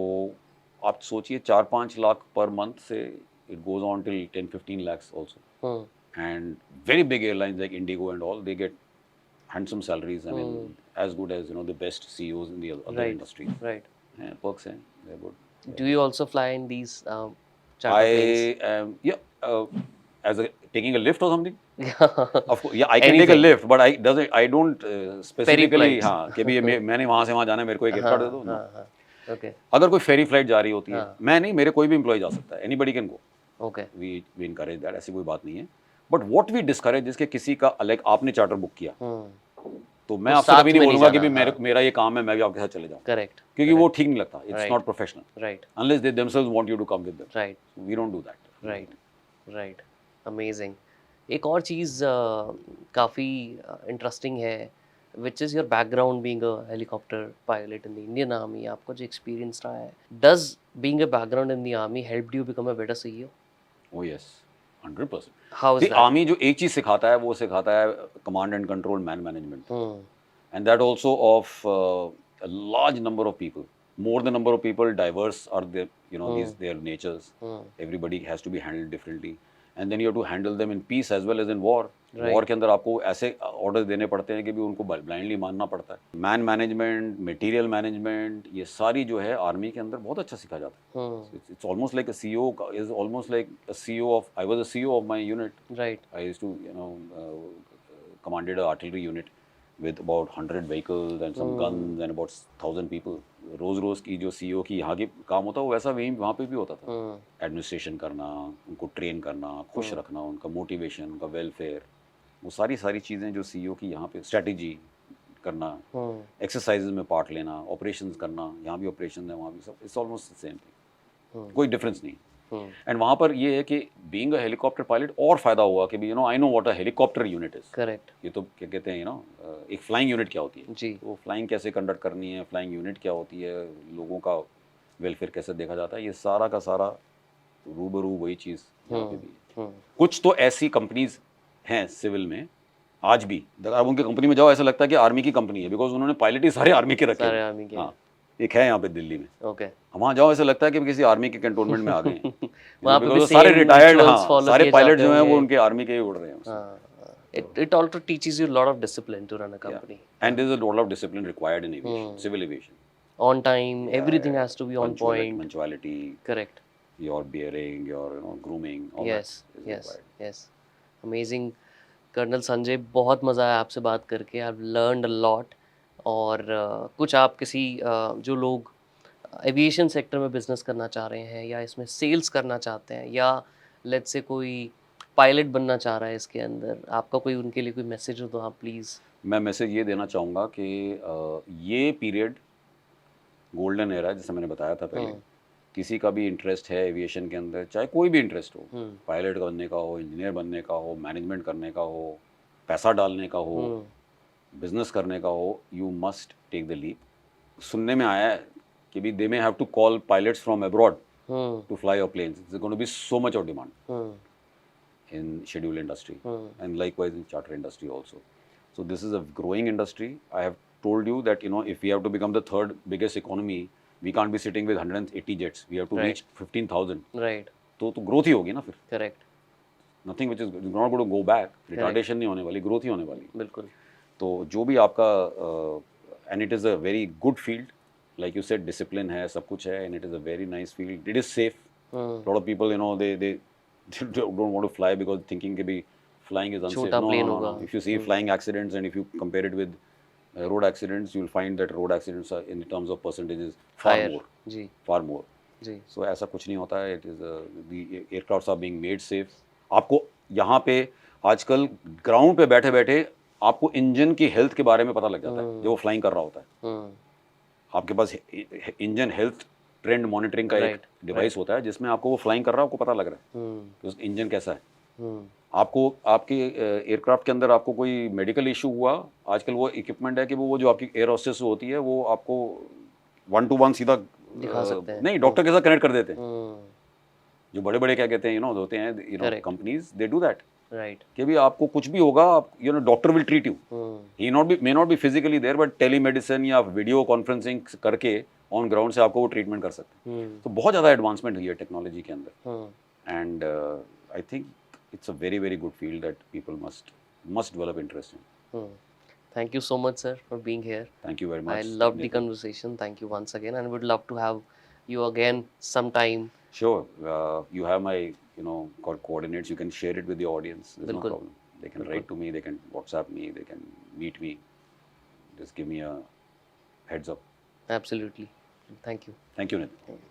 आप सोचिए 4-5 लाख पर मंथ से it goes on till 10-15 lakhs also. And very big airlines like Indigo and all, they get handsome salaries. I mean, as good as the best CEOs in the other industries. Right. Yeah, perks हैं, they're good. Do you also fly in these charter planes? I am as taking a lift or something. Of course, yeah, I can take a lift, but I don't specifically हाँ कि भी मैंने वहाँ से वहाँ जाना है, मेरे को एक एयरक्राफ्ट दे दो। Okay. अगर कोई फेरी फ्लाइट जा रही होती है, मैं नहीं, मेरे कोई भी एम्प्लॉय जा सकता है, anybody can go. Okay. We encourage that, ऐसी कोई बात नहीं है। But what we discourage जिसके किसी का लाइक आपने चार्टर बुक किया, तो मैं आपसे कभी नहीं बोलूंगा कि भी मेरा ये काम है मैं भी आपके साथ चले जाऊँ। Correct. क्योंकि वो ठीक नहीं लगता, it's not professional. Right. Unless they themselves want you to come with them. Right. We don't do that. Right. Amazing. एक और चीज़ काफ़ी इंटरेस्टिंग है, which is your background being a helicopter pilot in the Indian Army. आपको जो experience रहा है, does being a background in the army helped you become a better CEO? Oh yes, 100%. How is that? Army जो एक चीज सिखाता है वो सिखाता है command and control man management, and that also of a large number of people, more the number of people, diverse are their these their natures. Everybody has to be handled differently, and then you have to handle them in peace as well as in war. War के अंदर आपको ऐसे order देने पड़ते हैं कि भी उनको ब्लाइंडली मानना पड़ता है। मैन मैनेजमेंट, मटेरियल मैनेजमेंट, ये सारी जो है आर्मी के अंदर बहुत अच्छा सीखा जाता है। It's almost like a CEO is almost like a CEO of, I was a CEO of my unit, right. I used to commanded an artillery unit with about 100 vehicles and some guns and about 1000 people. रोज की जो CEO की यहाँ की काम होता है वो वैसा वहाँ पे भी होता था। एडमिनिस्ट्रेशन करना, उनको ट्रेन करना, खुश रखना, उनका मोटिवेशन, उनका वेलफेयर, वो सारी चीज़ें जो सीईओ की यहाँ पे स्ट्रेटजी करना, एक्सरसाइजेज में पार्ट लेना, ऑपरेशंस करना, यहाँ भी ऑपरेशन है वहाँ भी सब, it's almost the same thing, कोई डिफरेंस नहीं। एंड वहाँ पर ये है कि बीइंग अ हेलीकॉप्टर पायलट और फायदा हुआ कि you know I know what a helicopter unit is. Correct. ये तो क्या कहते हैं, यू नो एक फ्लाइंग यूनिट क्या होती है जी। वो फ्लाइंग कैसे कंडक्ट करनी है, फ्लाइंग यूनिट क्या होती है, लोगों का वेलफेयर कैसे देखा जाता है, ये सारा का सारा रूबरू वही चीज़ यहाँ पे भी है। कुछ तो ऐसी कंपनीज हैं सिविल में आज भी, अगर आप उनकी कंपनी में जाओ ऐसा लगता है कि आर्मी की कंपनी है, बिकॉज उन्होंने पायलट ही सारे आर्मी के रखे सारे हैं। आर्मी के। हाँ, एक है यहाँ पे दिल्ली में। ओके। वहाँ जाओ ऐसा लगता है कि किसी आर्मी के कैंटोनमेंट में आ गए हैं। वहाँ पे Because भी वो सारे same रिटायर्ड, rituals हाँ follow सारे किए पायलट जाते जो हैं वो होंगे। उनके आर्मी के ही उड़ रहे हैं उसमें। It also teaches you a lot of discipline to run a company. And there is a lot of discipline required in aviation, civil aviation. On time, everything has to be on point. Punctuality, Correct. your bearing, your grooming, all Yes, that is yes, required. yes. Amazing. Colonel Sanjay, बहुत मज़ा आया आपसे बात करके। I have learned a lot. और कुछ आप किसी जो लोग एविएशन सेक्टर में बिजनेस करना चाह रहे हैं या इसमें सेल्स करना चाहते हैं या लेट्स से कोई पायलट बनना चाह रहा है इसके अंदर, आपका कोई उनके लिए कोई मैसेज हो तो आप प्लीज़। मैं मैसेज ये देना चाहूँगा कि ये पीरियड गोल्डन एरा है, जैसे मैंने बताया था पहले। किसी का भी इंटरेस्ट है एविएशन के अंदर, चाहे कोई भी इंटरेस्ट हो, पायलट बनने का हो, इंजीनियर बनने का हो, मैनेजमेंट करने का हो, पैसा डालने का हो, बिजनेस करने का हो, you must take the leap. सुनने में आया है कि भी they may have to call pilots from abroad to fly your planes. It's going to be so much of demand in scheduled industry and likewise in charter industry also. So this is a growing industry. I have told you that, you know, if we have to become the third biggest economy, we can't be sitting with 180 jets. We have to reach 15,000. Right. तो growth ही होगी ना फिर। Correct. Nothing which is not going to go back. Retardation नहीं होने वाली, growth ही होने वाली। बिल्कुल। तो जो भी आपका and it is a very good field. Like you said, discipline है, सब कुछ है, and it is a very nice field. It is safe. A lot of people, you know, they don't want to fly because thinking कि भी flying is unsafe. छोटा plane होगा। If you see flying accidents and if you compare it with road accidents, you'll find that road accidents are in terms of percentages far Higher. more. Ji. Far more. Ji. So ऐसा कुछ नहीं होता है. It is the aircrafts are being made safe. आपको यहाँ पे आजकल ground पे बैठे बैठे आपको इंजन की हेल्थ के बारे में पता लग जाता है जो वो फ्लाइंग कर रहा होता है। आपके पास इंजन हेल्थ ट्रेंड मॉनिटरिंग का एक डिवाइस होता है जिसमें आपको वो फ्लाइंग कर रहा है, आपको पता लग रहा है कि उसका इंजन कैसा है। आपको आपके एयरक्राफ्ट के अंदर आपको कोई मेडिकल इशू हुआ, आजकल वो इक्विपमेंट है कि वो जो आपकी एयर होस्टेस होती है वो आपको 1-to-1 सीधा दिखा सकते हैं। नहीं, डॉक्टर के साथ कनेक्ट कर देते हैं। जो बड़े बड़े क्या कहते हैं, यू नो, होते हैं, you know, companies, they do that. Right. कि भी आपको कुछ भी होगा, you know, doctor will treat you. He may not be physically there, but telemedicine या वीडियो कॉन्फ्रेंसिंग करके ऑन ग्राउंड से आपको वो ट्रीटमेंट कर सकते हैं। तो बहुत ज़्यादा एडवांसमेंट हुई है टेक्नोलॉजी के अंदर। And I think it's a very, very good field that people must develop interest in. Thank you so much, sir, for being here. Thank you very much. I loved the conversation. Thank you once again, and would love to have you again sometime. Sure. You have my, you know, coordinates. You can share it with the audience. There's no problem. They can write to me. They can WhatsApp me. They can meet me. Just give me a heads up. Absolutely. Thank you. Thank you, Nitin.